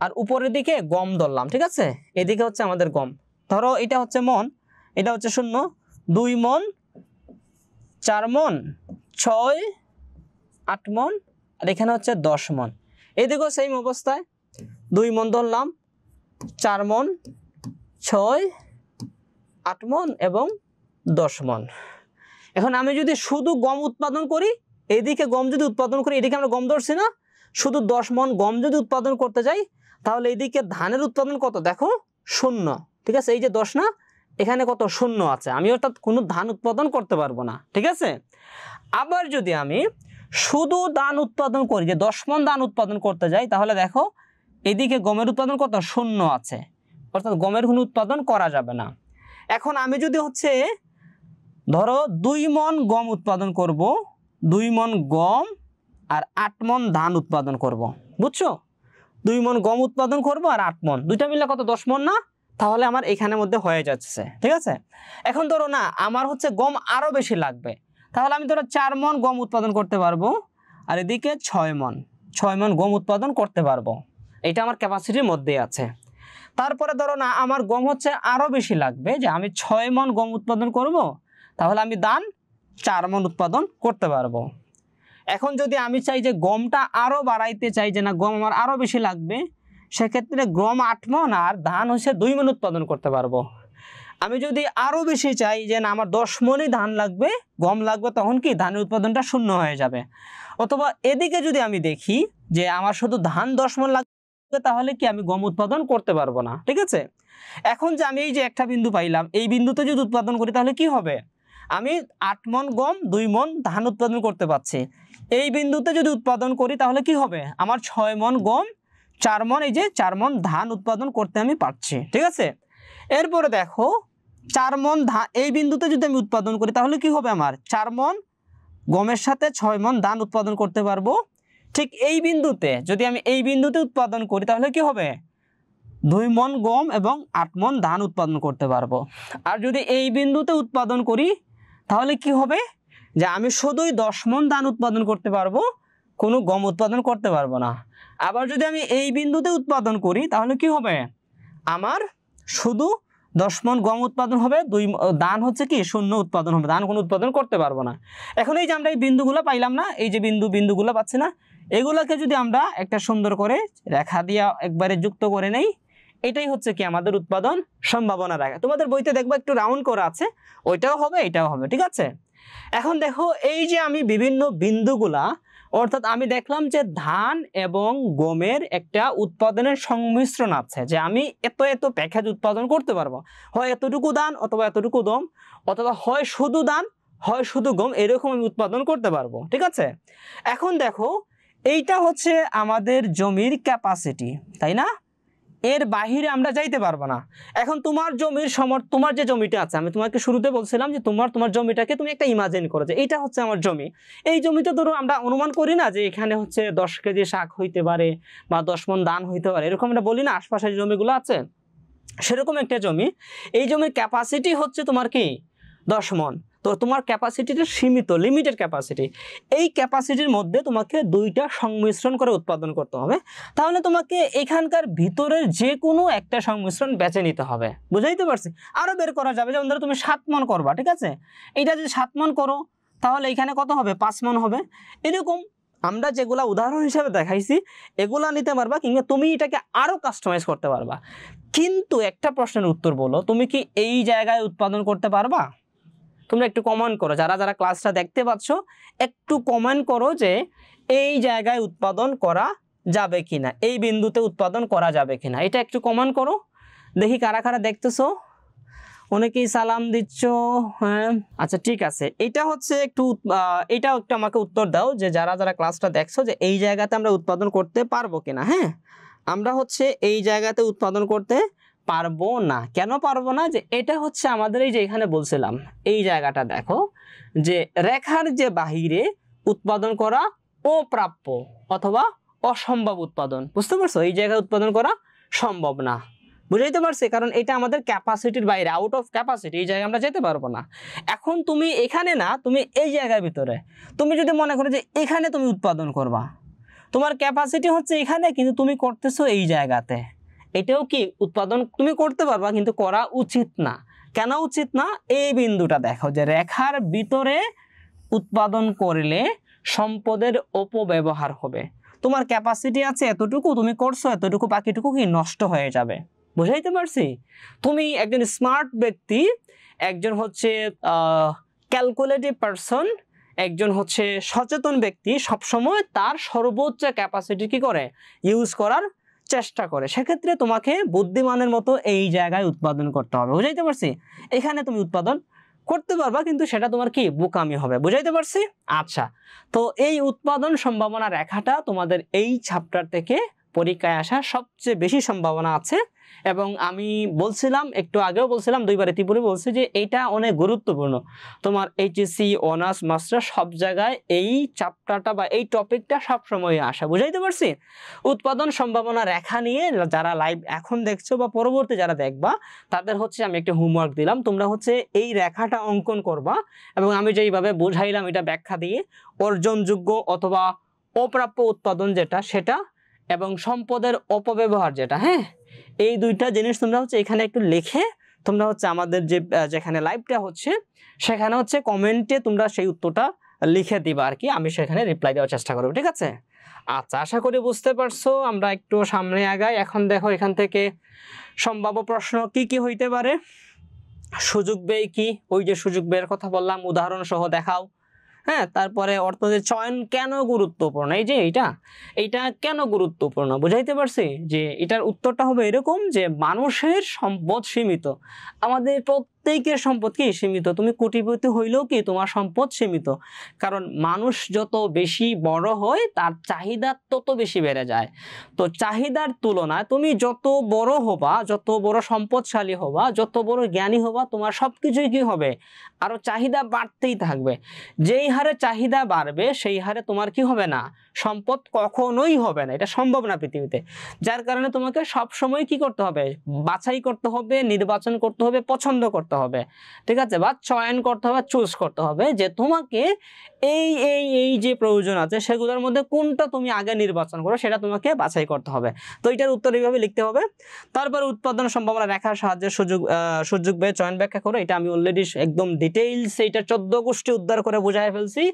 আর উপরের দিকে গম ধরলাম। ঠিক আছে, এদিকে হচ্ছে আমাদের গম, ধরো এটা হচ্ছে মণ, এটা হচ্ছে 0, 2 মণ, 4 মণ, 6, 8 মণ, আর এখানে হচ্ছে 10 মণ। এদিকেও সেম অবস্থায় 2 মণ ধরলাম, 4 মণ, 6, 8 মণ এবং 10 মণ। এখন আমি যদি শুধু গম উৎপাদন করি, এদিকে গম যদি উৎপাদন করি, এদিকে আমরা গম ধরছি না, শুধু 10 মণ গম যদি উৎপাদন করতে যাই তাহলে এইদিকে ধানের উৎপাদন কত দেখো 0। ঠিক আছে, এই যে 10 না, এখানে কত 0 আছে, আমি অর্থাৎ কোনো ধান উৎপাদন করতে পারবো না। ঠিক আছে, আবার যদি আমি শুধু ধান উৎপাদন করি, যে 10 মণ ধান উৎপাদন করতে যাই, তাহলে দেখো এদিকে গমের উৎপাদন কত 0 আছে, অর্থাৎ গমের কোনো উৎপাদন করা যাবে না। এখন আমি যদি হচ্ছে ধরো 2 মণ গম উৎপাদন করব, 2 মণ গম আর 8 মণ ধান উৎপাদন করব, বুঝছো? 2 মণ গম উৎপাদন করব আর 8 মণ, দুইটা মিলে কত 10 মণ না? তাহলে আমার এখানের মধ্যে হয়ে যাচ্ছে। ঠিক আছে, এখন ধরো না আমার হচ্ছে গম আরো বেশি লাগবে, তাহলে আমি ধরো 4 মণ গম উৎপাদন করতে পারবো আর এদিকে 6 মণ গম উৎপাদন করতে পারবো, এটা আমার ক্যাপাসিটির মধ্যে আছে। তারপরে ধরো না আমার গম হচ্ছে আরো বেশি লাগবে, যে আমি 6 মণ গম উৎপাদন করব, তাহলে আমি ধান 4 মণ উৎপাদন করতে পারবো। এখন যদি আমি চাই যে গমটা আরো বাড়াইতে চাই, যে না গম আমার আরো বেশি লাগবে, সেক্ষেত্রে গম 8 মণ আর ধান হচ্ছে 2 মণ উৎপাদন করতে পারবো। আমি যদি আরো বেশি চাই যে না আমার 10 মণই ধান লাগবে, গম লাগবে, তখন কি ধানের উৎপাদনটা 0 হয়ে যাবে। অথবা এদিকে যদি আমি দেখি যে আমার শুধু ধান 10 মণ লাগবে, তাহলে কি আমি গম উৎপাদন করতে পারবো না। ঠিক আছে, এখন যে আমি এই যে একটা বিন্দু পাইলাম, এই বিন্দুতে যদি উৎপাদন করি তাহলে কি হবে, আমি 8 মণ গম 2 মণ ধান উৎপাদন করতে পারছি। এই বিন্দুতে যদি উৎপাদন করি তাহলে কি হবে, আমার 6 মণ গম 4 মণ, এই যে 4 মণ ধান উৎপাদন করতে আমি পারছি। ঠিক আছে, এরপরে দেখো 4 মণ ধান এই বিন্দুতে যদি আমি উৎপাদন করি তাহলে কি হবে, আমার 4 মণ গমের সাথে 6 মণ ধান উৎপাদন করতে পারবো। ঠিক এই বিন্দুতে যদি আমি এই বিন্দুতে উৎপাদন করি তাহলে কি হবে, 2 মণ গম এবং 8 মণ ধান উৎপাদন করতে পারবো। আর যদি এই বিন্দুতে উৎপাদন করি তাহলে কি হবে, যে আমি শুধুই 10 মণ ধান উৎপাদন করতে পারবো, কোনো গম উৎপাদন করতে পারবো না। আবার যদি আমি এই বিন্দুতে উৎপাদন করি তাহলে কি হবে, আমার শুধু 10 মণ গম উৎপাদন হবে, ধান হচ্ছে কি 0 উৎপাদন হবে, ধান কোনো উৎপাদন করতে পারবো না। এখন এই যে আমরা এই বিন্দুগুলো পাইলাম না, এই যে বিন্দুগুলো পাচ্ছি না, এগুলোকে যদি আমরা একটা সুন্দর করে রেখা দিয়ে একবারে যুক্ত করে নেই, এটাই হচ্ছে কি আমাদের উৎপাদন সম্ভাবনা রেখা। তোমাদের বইতে দেখবো একটু রাউন্ড করা আছে, ওইটাও হবে এটাও হবে। ঠিক আছে, এখন দেখো এই যে আমি বিভিন্ন বিন্দুগুলা, অর্থাৎ আমি দেখলাম যে ধান এবং গমের একটা উৎপাদনের সংমিশ্রণ আছে, যে আমি এত এত প্যাকেজ উৎপাদন করতে পারবো, হয় এতটুকু ধান অথবা এতটুকু গম, অথবা হয় শুধু ধান হয় শুধু গম, এরকম আমি উৎপাদন করতে পারবো। ঠিক আছে, এখন দেখো এইটা হচ্ছে আমাদের জমির ক্যাপাসিটি, তাই না? এর বাহিরে আমরা যাইতে পারবো না। এখন তোমার জমির তোমার যে জমিটা আছে, আমি তোমাকে শুরুতে বলছিলাম যে তোমার জমিটাকে তুমি একটা ইমাজিন করো যে এইটা হচ্ছে আমার জমি। এই জমিতে ধরো আমরা অনুমান করি না যে এখানে হচ্ছে 10 কেজি শাক হইতে পারে বা 10 মণ ধান হইতে পারে, এরকম আমরা বলি না, আশপাশের জমিগুলো আছে সেরকম একটা জমি। এই জমির ক্যাপাসিটি হচ্ছে তোমার কি 10 মণ। তো তোমার ক্যাপাসিটিটা সীমিত, লিমিটেড ক্যাপাসিটি। এই ক্যাপাসিটির মধ্যে তোমাকে দুইটা সংমিশ্রণ করে উৎপাদন করতে হবে, তাহলে তোমাকে এখানকার ভিতরের যে কোনো একটা সংমিশ্রণ বেছে নিতে হবে। বুঝাইতে পারছি? আরো বের করা যাবে, যেমন ধরো তুমি 7 মণ করবা, ঠিক আছে, এইটা যদি 7 মণ করো তাহলে এখানে কত হবে, 5 মণ হবে। এরকম আমরা যেগুলা উদাহরণ হিসেবে দেখাইছি এগুলা নিতে পারবা, কিংবা তুমি এটাকে আরো কাস্টমাইজ করতে পারবা। কিন্তু একটা প্রশ্নের উত্তর বলো, তুমি কি এই জায়গায় উৎপাদন করতে পারবা? তোমরা একটু কমেন্ট করো, যারা যারা ক্লাসটা দেখতে পাচ্ছ একটু কমেন্ট করো যে এই জায়গায় উৎপাদন করা যাবে কিনা, এই বিন্দুতে উৎপাদন করা যাবে কিনা, এটা একটু কমেন্ট করো দেখি কারা কারা দেখতেছো। অনেকেই সালাম দিচ্ছ, হ্যাঁ আচ্ছা ঠিক আছে। এটা হচ্ছে এটাও একটু আমাকে উত্তর দাও যে যারা যারা ক্লাসটা দেখছো যে এই জায়গাতে আমরা উৎপাদন করতে পারবো কিনা। হ্যাঁ, আমরা হচ্ছে এই জায়গাতে উৎপাদন করতে পারবো না। কেন পারবো না? যে এটা হচ্ছে আমাদের এই যে এখানে বলছিলাম এই জায়গাটা দেখো যে রেখার যে বাহিরে উৎপাদন করা অপ্রাপ্য অথবা অসম্ভব উৎপাদন। বুঝতে পারছো? এই জায়গায় উৎপাদন করা সম্ভব না। বুঝাইতে পারছি? কারণ এটা আমাদের ক্যাপাসিটির বাইরে, আউট অফ ক্যাপাসিটি, এই জায়গায় আমরা যেতে পারবো না। এখন তুমি এখানে না, তুমি এই জায়গার ভিতরে, তুমি যদি মনে করো যে এখানে তুমি উৎপাদন করবা, তোমার ক্যাপাসিটি হচ্ছে এখানে, কিন্তু তুমি করতেছো এই জায়গাতে, এটাও কি উৎপাদন তুমি করতে পারবা, কিন্তু করা উচিত না। কেন উচিত না? এই বিন্দুটা দেখো যে রেখার ভিতরে উৎপাদন করলে সম্পদের অপব্যবহার হবে। তোমার ক্যাপাসিটি আছে এতটুকু, তুমি করছো এতটুকু, বাকিটুকু কি নষ্ট হয়ে যাবে। বুঝাইতে পারছি? তুমি একজন স্মার্ট ব্যক্তি, একজন হচ্ছে ক্যালকুলেটিভ পারসন, একজন হচ্ছে সচেতন ব্যক্তি, সবসময় তার সর্বোচ্চ ক্যাপাসিটি কি করে ইউজ করার চেষ্টা করে। সেক্ষেত্রে তোমাকে বুদ্ধিমানের মতো এই জায়গায় উৎপাদন করতে হবে। বুঝাইতে পারছি? এখানে তুমি উৎপাদন করতে পারবা, কিন্তু সেটা তোমার কি বোকামি হবে। বুঝাইতে পারছি? আচ্ছা, তো এই উৎপাদন সম্ভাবনা রেখাটা তোমাদের এই চ্যাপ্টার থেকে পরীক্ষায় আসার সবচেয়ে বেশি সম্ভাবনা আছে। এবং আমি বলছিলাম, একটু আগেও বলছিলাম, দুইবার ইতিপূর্বে বলছি যে এইটা অনেক গুরুত্বপূর্ণ। তোমার এইচএসসি, অনার্স, মাস্টার সব জায়গায় এই চ্যাপ্টারটা বা এই টপিকটা সবসময় আসা। বুঝাইতে পারছি? উৎপাদন সম্ভাবনা রেখা নিয়ে যারা লাইভ এখন দেখছো বা পরবর্তী যারা দেখবা, তাদের হচ্ছে আমি একটা হোমওয়ার্ক দিলাম, তোমরা হচ্ছে এই রেখাটা অঙ্কন করবা এবং আমি যেইভাবে বুঝাইলাম এটা ব্যাখ্যা দিয়ে অর্জনযোগ্য অথবা অপ্রাপ্য উৎপাদন যেটা সেটা এবং সম্পদের অপব্যবহার যেটা, হ্যাঁ, এই দুইটা জিনিস তোমরা হচ্ছে এখানে একটু লিখে তোমরা হচ্ছে আমাদের যেখানে লাইভটা হচ্ছে সেখানে হচ্ছে কমেন্টে তোমরা সেই উত্তরটা লিখে দিবা আর কি, আমি সেখানে রিপ্লাই দেওয়ার চেষ্টা করব। ঠিক আছে? আচ্ছা, আশা করি বুঝতে পারছো। আমরা একটু সামনে আগাই। এখন দেখো এখান থেকে সম্ভাব্য প্রশ্ন কি কি হইতে পারে। সুযোগ ব্যয় কি? ওই যে সুযোগ ব্যয়ের কথা বললাম, উদাহরণ সহ দেখাও। হ্যাঁ, তারপরে অর্থনীতির চয়ন কেন গুরুত্বপূর্ণ, এই যে এইটা কেন গুরুত্বপূর্ণ বুঝাইতে পারছি? যে এটার উত্তরটা হবে এরকম যে মানুষের সম্পদ সীমিত, আমাদের প্রত্যেকের সম্পদ কি সীমিত। তুমি কোটিপতি হইলেও কি তোমার সম্পদ সীমিত, কারণ মানুষ যত বেশি বড় হয় তার চাহিদা তত বেশি বেড়ে যায়। তো চাহিদার তুলনায় তুমি যত বড় হবা, যত বড় সম্পদশালী হবা, যত বড় জ্ঞানী হবা, তোমার সবকিছুই কি হবে, আরো চাহিদা বাড়তেই থাকবে। যেই হারে চাহিদা বাড়বে সেই হারে তোমার কি হবে না, সম্পদ কখনোই হবে না, এটা সম্ভব না পৃথিবীতে। যার কারণে তোমাকে সব সময় কি করতে হবে, বাছাই করতে হবে, নির্বাচন করতে হবে, পছন্দ করতে হবে। ঠিক আছে? বা চয়ন করতে হবে, চুজ করতে হবে যে তোমাকে এই এই এই যে প্রয়োজন আছে সেগুলোর মধ্যে কোনটা তুমি আগে নির্বাচন করো, সেটা তোমাকে বাছাই করতে হবে। তো এটার উত্তর এইভাবে লিখতে হবে। তারপর উৎপাদন সম্ভাবনা রেখার সাহায্যে সুযোগ ব্যয় চয়ন ব্যাখ্যা করো। এটা আমি অলরেডি একদম ডিটেইলস এটা 14 গোষ্ঠী উদ্ধার করে বুঝাই ফেলছি।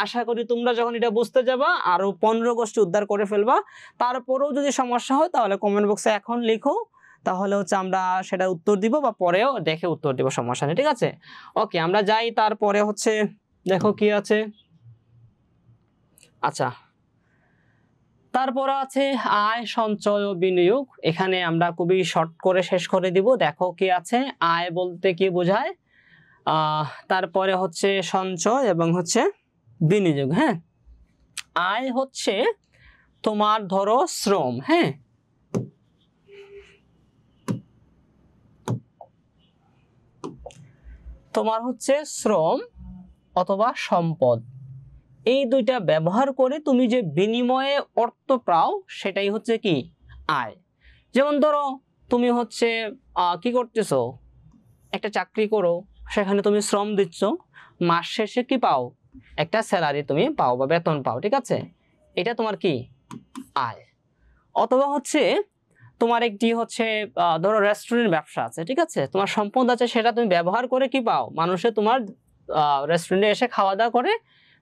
আশা করি তোমরা যখন এটা বুঝতে যাবা আরো 15 গোষ্ঠী উদ্ধার করে ফেলবা। তারপরেও যদি সমস্যা হয় তাহলে কমেন্ট বক্সে এখন লিখো, তাহলে হচ্ছে আমরা সেটা উত্তর দিব বা পরেও দেখে উত্তর দিব, সমস্যা নেই। ঠিক আছে? ওকে, আমরা যাই। তারপরে হচ্ছে দেখো কি আছে। আচ্ছা, তারপর আছে আয়, সঞ্চয় ও বিনিয়োগ। এখানে আমরা খুবই শর্ট করে শেষ করে দিব। দেখো কি আছে, আয় বলতে কি বোঝায়, তারপরে হচ্ছে সঞ্চয় এবং হচ্ছে বিনিয়োগ। হ্যাঁ, আয় হচ্ছে তোমার ধরো শ্রম, হ্যাঁ, তোমার হচ্ছে শ্রম অথবা সম্পদ, এই দুইটা ব্যবহার করে তুমি যে বিনিময়ে অর্থ পাও সেটাই হচ্ছে কি আয়। যেমন ধরো তুমি হচ্ছে কি করতেছো, একটা চাকরি করো, সেখানে তুমি শ্রম দিচ্ছ, মাস শেষে কি পাও, একটা স্যালারি তুমি পাও বা বেতন পাও। ঠিক আছে? এটা তোমার কি আয়। অথবা হচ্ছে তোমার একটি হচ্ছে ধরো রেস্টুরেন্ট ব্যবসা আছে, ঠিক আছে, তোমার সম্পদ আছে, সেটা তুমি ব্যবহার করে কি পাও, মানুষে তোমার রেস্টুরেন্টে এসে খাওয়া দাওয়া করে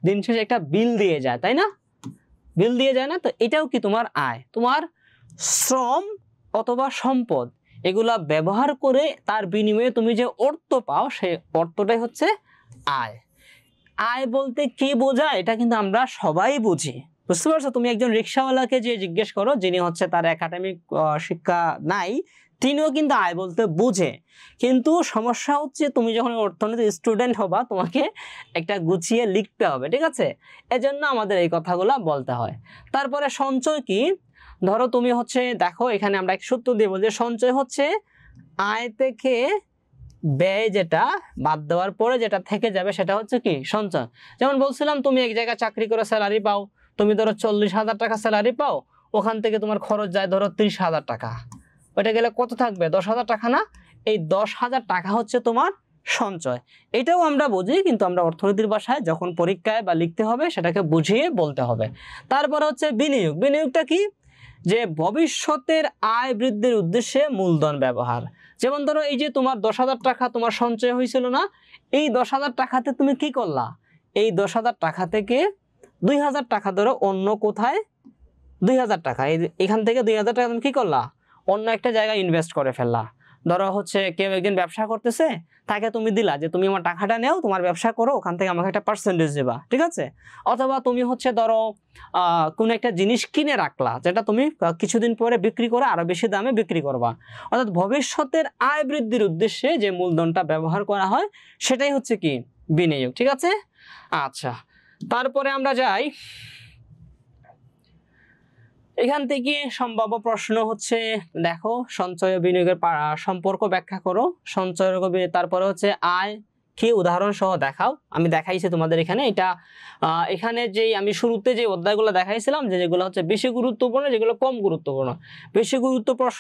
দিন শেষে একটা বিল দিয়ে যায়, তাই না? বিল দিয়ে যায় না? তো এটাও কি তোমার আয়। তোমার শ্রম অথবা সম্পদ এগুলা ব্যবহার করে তার বিনিময়ে তুমি যে অর্থ পাও সেই অর্থটাই হচ্ছে আয়। আয় বলতে কি বোঝায় এটা কিন্তু আমরা সবাই বুঝি। বুঝতে পারছো? তুমি একজন রিক্সাওয়ালাকে যে জিজ্ঞেস করো, যিনি হচ্ছে তার একাডেমিক শিক্ষা নাই, তিনিও কিন্তু আয় বলতে বুঝে। কিন্তু সমস্যা হচ্ছে তুমি যখন অর্থনীতির স্টুডেন্ট হবা তোমাকে একটা গুছিয়ে লিখতে হবে। ঠিক আছে? এজন্য আমাদের এই কথাগুলো বলতে হয়। তারপরে সঞ্চয় কি, ধরো তুমি হচ্ছে দেখো এখানে আমরা এক সূত্র দিয়ে বলছি, সঞ্চয় হচ্ছে আয় থেকে ব্যয় যেটা বাদ দেওয়ার পরে যেটা থেকে যাবে সেটা হচ্ছে কি সঞ্চয়। যেমন বলছিলাম তুমি এক জায়গায় চাকরি করে স্যালারি পাও, তুমি ধরো 40,000 টাকা স্যালারি পাও, ওখান থেকে তোমার খরচ যায় ধরো 30,000 টাকা, ওইটা গেলে কত থাকবে 10,000 টাকা না? এই 10,000 টাকা হচ্ছে তোমার সঞ্চয়। এটাও আমরা বুঝি, কিন্তু আমরা অর্থনীতির ভাষায় যখন পরীক্ষায় বা লিখতে হবে সেটাকে বুঝিয়ে বলতে হবে। তারপরে হচ্ছে বিনিয়োগ। বিনিয়োগটা কি? যে ভবিষ্যতের আয় বৃদ্ধির উদ্দেশ্যে মূলধন ব্যবহার। যেমন ধরো এই যে তোমার 10,000 টাকা তোমার সঞ্চয় হয়েছিল না, এই 10,000 টাকাতে তুমি কি করলা? এই 10,000 টাকা থেকে 2,000 টাকা ধরো অন্য কোথায় 2,000 টাকা, এখান থেকে 2,000 টাকা তুমি কি করলা? অন্য একটা জায়গায় ইনভেস্ট করে ফেললা। ধরো হচ্ছে কেউ একজন ব্যবসা করতেছে, তাকে তুমি দিলা যে তুমি আমার টাকাটা নেও, তোমার ব্যবসা করো, ওখান থেকে আমাকে একটা পার্সেন্টেজ দেবা, ঠিক আছে? অথবা তুমি হচ্ছে ধরো কোন একটা জিনিস কিনে রাখলা, যেটা তুমি কিছুদিন পরে বিক্রি করে আরো বেশি দামে বিক্রি করবা। অর্থাৎ ভবিষ্যতের আয় বৃদ্ধির উদ্দেশ্যে যে মূলধনটা ব্যবহার করা হয় সেটাই হচ্ছে কি বিনিয়োগ, ঠিক আছে? আচ্ছা, তারপরে আমরা যাই, এখান থেকে সম্ভাব্য প্রশ্ন হচ্ছে দেখো সঞ্চয় ও বিনিয়োগের সম্পর্ক ব্যাখ্যা করো। সঞ্চয়, তারপরে হচ্ছে আয় কি উদাহরণ সহ দেখাও। আমি দেখাইছি তোমাদের এখানে, এটা এখানে যেই আমি শুরুতে যে অধ্যায়গুলো দেখাইছিলাম যে যেগুলো হচ্ছে বেশি গুরুত্বপূর্ণ, যেগুলো কম গুরুত্বপূর্ণ। বেশি গুরুত্বপূর্ণ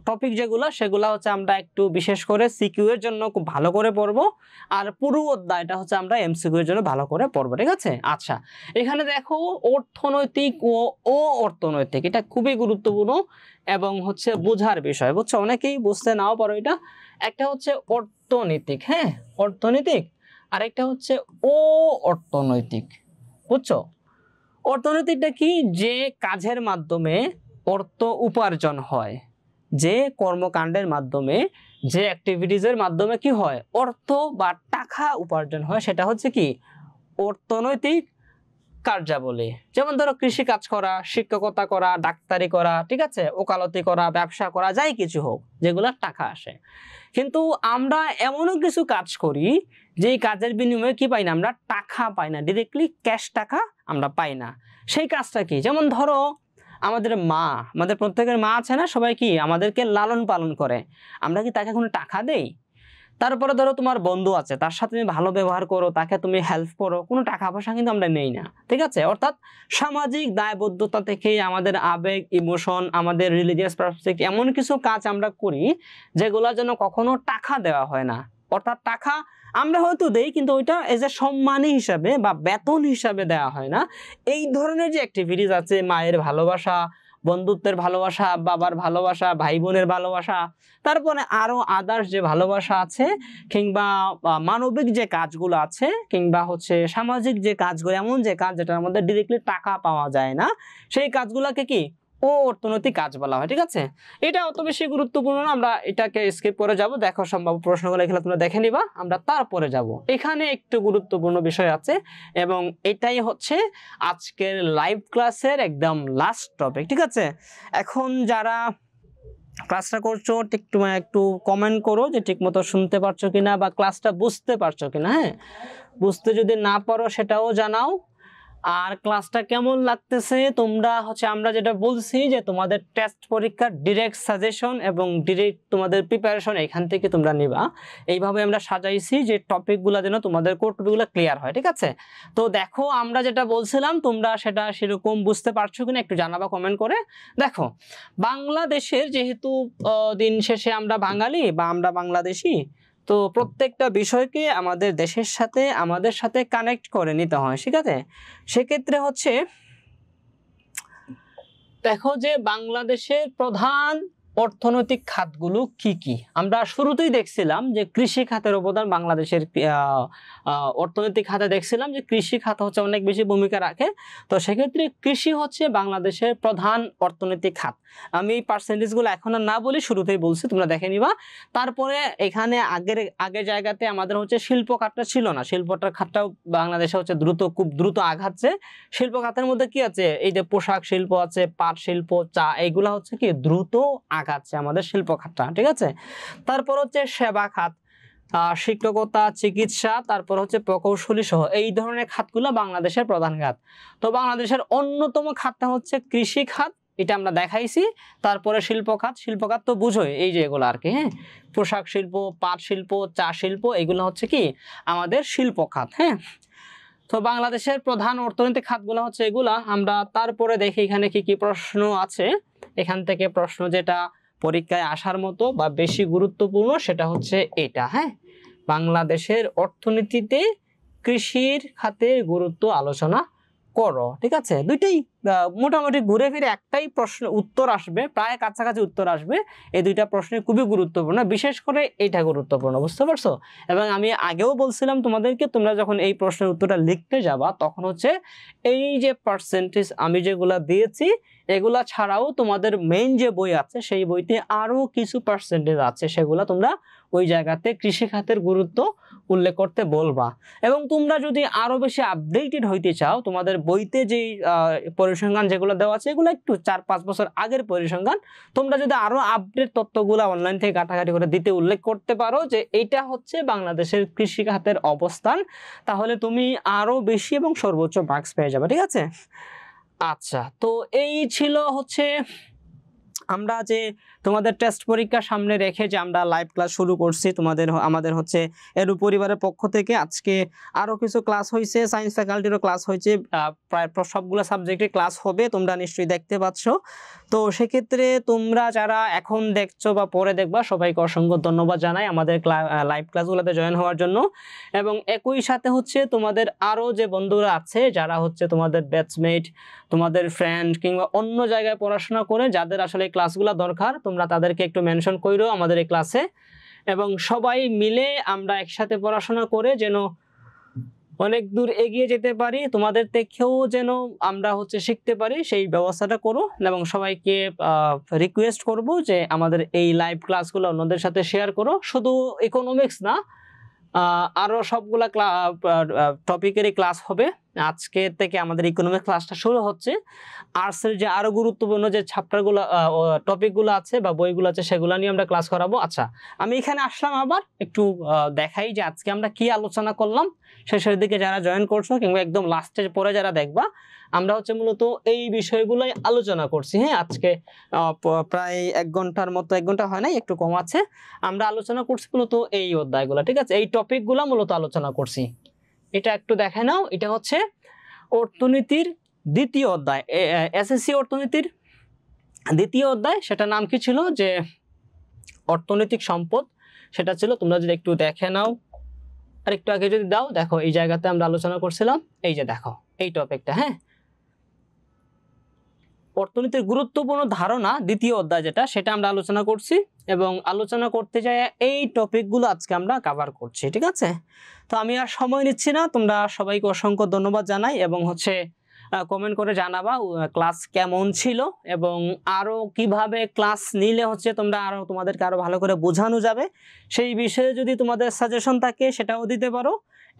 টপিক যেগুলো সেগুলো হচ্ছে আমরা একটু বিশেষ করে সিকিউ এর জন্য খুব ভালো করে পড়বো, আর পুরো অধ্যায়টা হচ্ছে আমরা এমসিকিউ এর জন্য ভালো করে পড়বো, ঠিক আছে? আচ্ছা, এখানে দেখো অর্থনৈতিক ও অর্থনৈতিক, এটা খুবই গুরুত্বপূর্ণ এবং হচ্ছে বোঝার বিষয়, বুঝছো? অনেকেই বুঝতে নাও পারো এটা। একটা হচ্ছে অর্থনৈতিক, হ্যাঁ অর্থনৈতিক, আর একটা হচ্ছে অর্থনৈতিক, বুঝছো? অর্থনৈতিকটা কি? যে কাজের মাধ্যমে অর্থ উপার্জন হয়, যে কর্মকাণ্ডের মাধ্যমে, যে অ্যাক্টিভিটিজের মাধ্যমে কি হয় অর্থ বা টাকা উপার্জন হয়, সেটা হচ্ছে কি অর্থনৈতিক কার্যাবলী। যেমন ধরো কৃষি কাজ করা, শিক্ষকতা করা, ডাক্তারি করা, ঠিক আছে, ওকালতি করা, ব্যবসা করা, যাই কিছু হোক যেগুলা টাকা আসে। কিন্তু আমরা এমনও কিছু কাজ করি যেই কাজের বিনিময়ে কি পাই না, আমরা টাকা পাই না, ডিরেক্টলি ক্যাশ টাকা আমরা পাই না। সেই কাজটা কি? যেমন ধরো আমাদের মা, আমাদের প্রত্যেকের মা আছে না, সবাই কি আমাদেরকে লালন পালন করে, আমরা কি তাকে কোনো টাকা দেই? তারপরে ধরো তোমার বন্ধু আছে, তার সাথে তুমি ভালো ব্যবহার করো, তাকে তুমি হেল্প করো, কোনো টাকা পয়সা কিন্তু আমরা নেই না, ঠিক আছে? অর্থাৎ সামাজিক দায়বদ্ধতা থেকে আমাদের আবেগ, ইমোশন, আমাদের রিলিজিয়াস পারস্পেক্টিভ, এমন কিছু কাজ আমরা করি যেগুলোর জন্য কখনো টাকা দেওয়া হয় না। অর্থাৎ টাকা আমরা হয়তো দেই, কিন্তু ওইটা এজ এ সম্মানী হিসাবে বা বেতন হিসাবে দেওয়া হয় না। এই ধরনের যে অ্যাক্টিভিটিস আছে, মায়ের ভালোবাসা, বন্ধুত্বের ভালোবাসা, বাবার ভালোবাসা, ভাই বোনের ভালোবাসা, তারপরে আরো আদার্স যে ভালোবাসা আছে, কিংবা মানবিক যে কাজগুলো আছে, কিংবা হচ্ছে সামাজিক যে কাজগুলো, এমন যে কাজ যেটার মধ্যে ডিরেক্টলি টাকা পাওয়া যায় না, সেই কাজগুলোকে কি অর্থনৈতিক কাজ বলা হয়, ঠিক আছে? এটা অত বেশি গুরুত্বপূর্ণ না, আমরা এটাকে স্কিপ করে যাব। দেখো সম্ভাব্য প্রশ্নগুলো এখানে তোমরা দেখে নিবা, আমরা তারপরে যাব। এখানে একটু গুরুত্বপূর্ণ বিষয় আছে এবং এটাই হচ্ছে আজকের লাইভ ক্লাসের একদম লাস্ট টপিক, ঠিক আছে? এখন যারা ক্লাসটা করছো একটু কমেন্ট করো যে ঠিকমতো শুনতে পারছো কিনা বা ক্লাসটা বুঝতে পারছো কিনা। হ্যাঁ, বুঝতে যদি না পারো সেটাও জানাও। আর ক্লাসটা কেমন লাগতেছে তোমরা হচ্ছে, আমরা যেটা বলছি যে তোমাদের টেস্ট পরীক্ষার ডিরেক্ট সাজেশন এবং ডিরেক্ট তোমাদের প্রিপারেশন এখান থেকে তোমরা নিবা। এইভাবে আমরা সাজাইছি যে টপিকগুলো যেন তোমাদের কোর টপিকগুলো ক্লিয়ার হয়, ঠিক আছে? তো দেখো আমরা যেটা বলছিলাম তোমরা সেটা সেরকম বুঝতে পারছো কিনা একটু জানাবা কমেন্ট করে। দেখো বাংলাদেশের যেহেতু দিন শেষে আমরা বাঙালি বা আমরা বাংলাদেশি, তো প্রত্যেকটা বিষয়কে আমাদের দেশের সাথে আমাদের সাথে কানেক্ট করে নিতে হয়, ঠিক আছে? সেক্ষেত্রে হচ্ছে দেখো যে বাংলাদেশের প্রধান অর্থনৈতিক খাতগুলো কি কি। আমরা শুরুতেই দেখছিলাম যে কৃষি খাতের অবদান বাংলাদেশের অর্থনৈতিক খাতে দেখছিলাম যে কৃষি খাত হচ্ছে অনেক বেশি ভূমিকা রাখে। তো সেক্ষেত্রে কৃষি হচ্ছে বাংলাদেশের প্রধান অর্থনৈতিক খাত। আমি পার্সেন্টেজগুলো এখন আর না বলি, শুরুতেই বলছি, তোমরা দেখে নিবা। তারপরে এখানে আগের জায়গাতে আমাদের হচ্ছে শিল্প খাতটা ছিল না, শিল্পটার খাতটাও বাংলাদেশে হচ্ছে খুব দ্রুত আগাচ্ছে। শিল্প খাতের মধ্যে কি আছে, এই যে পোশাক শিল্প আছে, পাট শিল্প, চা, এইগুলা হচ্ছে কি দ্রুত আগাচ্ছে আমাদের শিল্প খাতটা, ঠিক আছে? তারপর হচ্ছে সেবা খাত, শিক্ষকতা, চিকিৎসা, তারপর হচ্ছে প্রকৌশলী সহ এই ধরনের খাতগুলো বাংলাদেশের প্রধান খাত। তো বাংলাদেশের অন্যতম খাতটা হচ্ছে কৃষি খাত এটা আমরা দেখাইছি। তারপরে শিল্প খাত তো বুঝোই, এই যে এগুলো আর কি, হ্যাঁ, পোশাক শিল্প, পাট শিল্প, চা শিল্প, এগুলো হচ্ছে কি আমাদের শিল্প খাত। হ্যাঁ, তো বাংলাদেশের প্রধান অর্থনৈতিক খাতগুলো হচ্ছে এগুলা। আমরা তারপরে দেখি এখানে কি কি প্রশ্ন আছে। এখান থেকে প্রশ্ন যেটা পরীক্ষায় আসার মতো বা বেশি গুরুত্বপূর্ণ সেটা হচ্ছে এটা। হ্যাঁ, বাংলাদেশের অর্থনীতিতে কৃষির খাতের গুরুত্ব আলোচনা করো। ঠিক আছে, দুইটাই মোটামুটি ঘুরে ফিরে একটাই প্রশ্ন উত্তর আসবে, প্রায় কাছাকাছি উত্তর আসবে। এই দুইটা প্রশ্ন খুবই গুরুত্বপূর্ণ, বিশেষ করে এইটা গুরুত্বপূর্ণ, বুঝতে পারছো? এবং আমি আগেও বলছিলাম তোমাদেরকে, তোমরা যখন এই প্রশ্নের উত্তরটা লিখতে যাবা তখন হচ্ছে এই যে পার্সেন্টেজ আমি যেগুলা দিয়েছি এগুলা ছাড়াও তোমাদের মেইন যে বই আছে সেই বইতে আরো কিছু পার্সেন্টেজ আছে, সেগুলা তোমরা ওই জায়গাতে কৃষি খাতের গুরুত্ব উল্লেখ করতে বলবা। এবং তোমরা যদি আরো বেশি আপডেটেড হইতে চাও, তোমাদের বইতে যে পরিসংখ্যান যেগুলো দেওয়া আছে এগুলো একটু 4-5 বছর আগের পরিসংখ্যান, তোমরা যদি আরো আপডেট তথ্যগুলো অনলাইন থেকে ঘাটাঘাটি করে দিতে উল্লেখ করতে পারো যে এটা হচ্ছে বাংলাদেশের কৃষি খাতের অবস্থান, তাহলে তুমি আরো বেশি এবং সর্বোচ্চ মার্কস পেয়ে যাবে। ঠিক আছে, আচ্ছা, তো এই ছিল হচ্ছে আমরা যে তোমাদের টেস্ট পরীক্ষা সামনে রেখে যে আমরা লাইভ ক্লাস শুরু করছি আমাদের হচ্ছে এডু পরিবারের পক্ষ থেকে। আজকে আরো কিছু ক্লাস হয়েছে, সায়েন্স ফ্যাকাল্টিরও ক্লাস হয়েছে, প্রায় সবগুলো সাবজেক্টে ক্লাস হবে, তোমরা নিশ্চয়ই দেখতে পাচ্ছ। তো সেক্ষেত্রে তোমরা যারা এখন দেখছো বা পরে দেখবা সবাইকে অসংখ্য ধন্যবাদ জানাই আমাদের লাইভ ক্লাসগুলোতে জয়েন হওয়ার জন্য। এবং একই সাথে হচ্ছে তোমাদের আরো যে বন্ধুরা আছে যারা হচ্ছে তোমাদের ব্যাচমেট, তোমাদের ফ্রেন্ড কিংবা অন্য জায়গায় পড়াশোনা করে যাদের আসলে এই ক্লাসগুলো দরকার, তোমরা তাদেরকে একটু মেনশন করো আমাদের এই ক্লাসে। এবং সবাই মিলে আমরা একসাথে পড়াশোনা করে যেন অনেক দূর এগিয়ে যেতে পারি, তোমাদের থেকেও যেন আমরা হচ্ছে শিখতে পারি, সেই ব্যবস্থাটা করো। এবং সবাইকে রিকোয়েস্ট করব যে আমাদের এই লাইভ ক্লাসগুলো অন্যদের সাথে শেয়ার করো। শুধু ইকোনমিক্স না, আরো সবগুলা টপিকেরই ক্লাস হবে। আজকে থেকে আমাদের ইকোনমিক্স ক্লাসটা শুরু হচ্ছে। আর্টসের যে আরো গুরুত্বপূর্ণ যে চ্যাপ্টারগুলো টপিকগুলো আছে বা বইগুলো আছে সেগুলো নিয়ে আমরা ক্লাস করাবো। আচ্ছা, আমি এখানে আসলাম আবার একটু দেখাই যে আজকে আমরা কি আলোচনা করলাম। শেষের দিকে যারা জয়েন করছো কিংবা একদম লাস্টের পরে যারা দেখবা, আমরা হচ্ছে মূলত এই বিষয়গুলোই আলোচনা করছি। হ্যাঁ, আজকে প্রায় 1 ঘন্টার মতো, 1 ঘন্টা হয় নাই, একটু কম আছে। আমরা আলোচনা করছি মূলত এই অধ্যায়গুলো। ঠিক আছে, এই টপিকগুলো মূলত আলোচনা করছি। এটা একটু দেখে নাও, এটা হচ্ছে অর্থনীতির দ্বিতীয় অধ্যায়, এসএসসি অর্থনীতির দ্বিতীয় অধ্যায়। সেটা নাম কি ছিল? যে অর্থনৈতিক সম্পদ, সেটা ছিল। তোমরা যদি একটু দেখে নাও, আর একটু আগে যদি দাও, দেখো এই জায়গাতে আমরা আলোচনা করছিলাম, এই যে দেখো এই টপিকটা। হ্যাঁ, অর্থনীতির গুরুত্বপূর্ণ ধারণা দ্বিতীয় অধ্যায় যেটা, সেটা আমরা আলোচনা করছি। এবং আলোচনা করতে যাই এই টপিকগুলো আজকে আমরা কভার করছি। ঠিক আছে, তো আমি আর সময় নিচ্ছি না, তোমরা সবাইকে অসংখ্য ধন্যবাদ জানাই। এবং হচ্ছে কমেন্ট করে জানাবা ক্লাস কেমন ছিল এবং আরো কিভাবে ক্লাস নিলে হচ্ছে তোমরা আরো তোমাদেরকে আরো ভালো করে বোঝানো যাবে, সেই বিষয়ে যদি তোমাদের সাজেশন থাকে সেটাও দিতে পারো।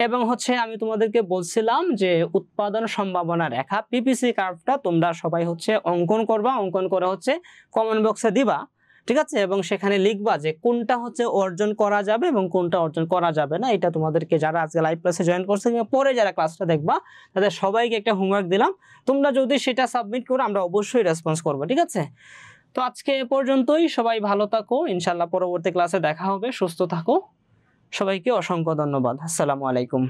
এবং হচ্ছে আমি তোমাদেরকে বলছিলাম যে উৎপাদন সম্ভাবনা রেখা পিপিসি কার্ভটা তোমরা সবাই হচ্ছে অঙ্কন করবা, অঙ্কন করে হচ্ছে কমেন্ট বক্সে দিবা। ঠিক আছে, এবং সেখানে লিখবা যে কোনটা হচ্ছে অর্জন করা যাবে এবং কোনটা অর্জন করা যাবে না। এটা তোমাদেরকে যারা আজকে লাইভ ক্লাসে জয়েন করছে কিংবা পরে যারা ক্লাসটা দেখবা তাদের সবাইকে একটা হোমওয়ার্ক দিলাম। তোমরা যদি সেটা সাবমিট করো আমরা অবশ্যই রেসপন্স করবো। ঠিক আছে, তো আজকে এ পর্যন্তই। সবাই ভালো থাকো, ইনশাল্লাহ পরবর্তী ক্লাসে দেখা হবে। সুস্থ থাকো, সবাইকে অসংখ্য ধন্যবাদ। আসসালামু আলাইকুম।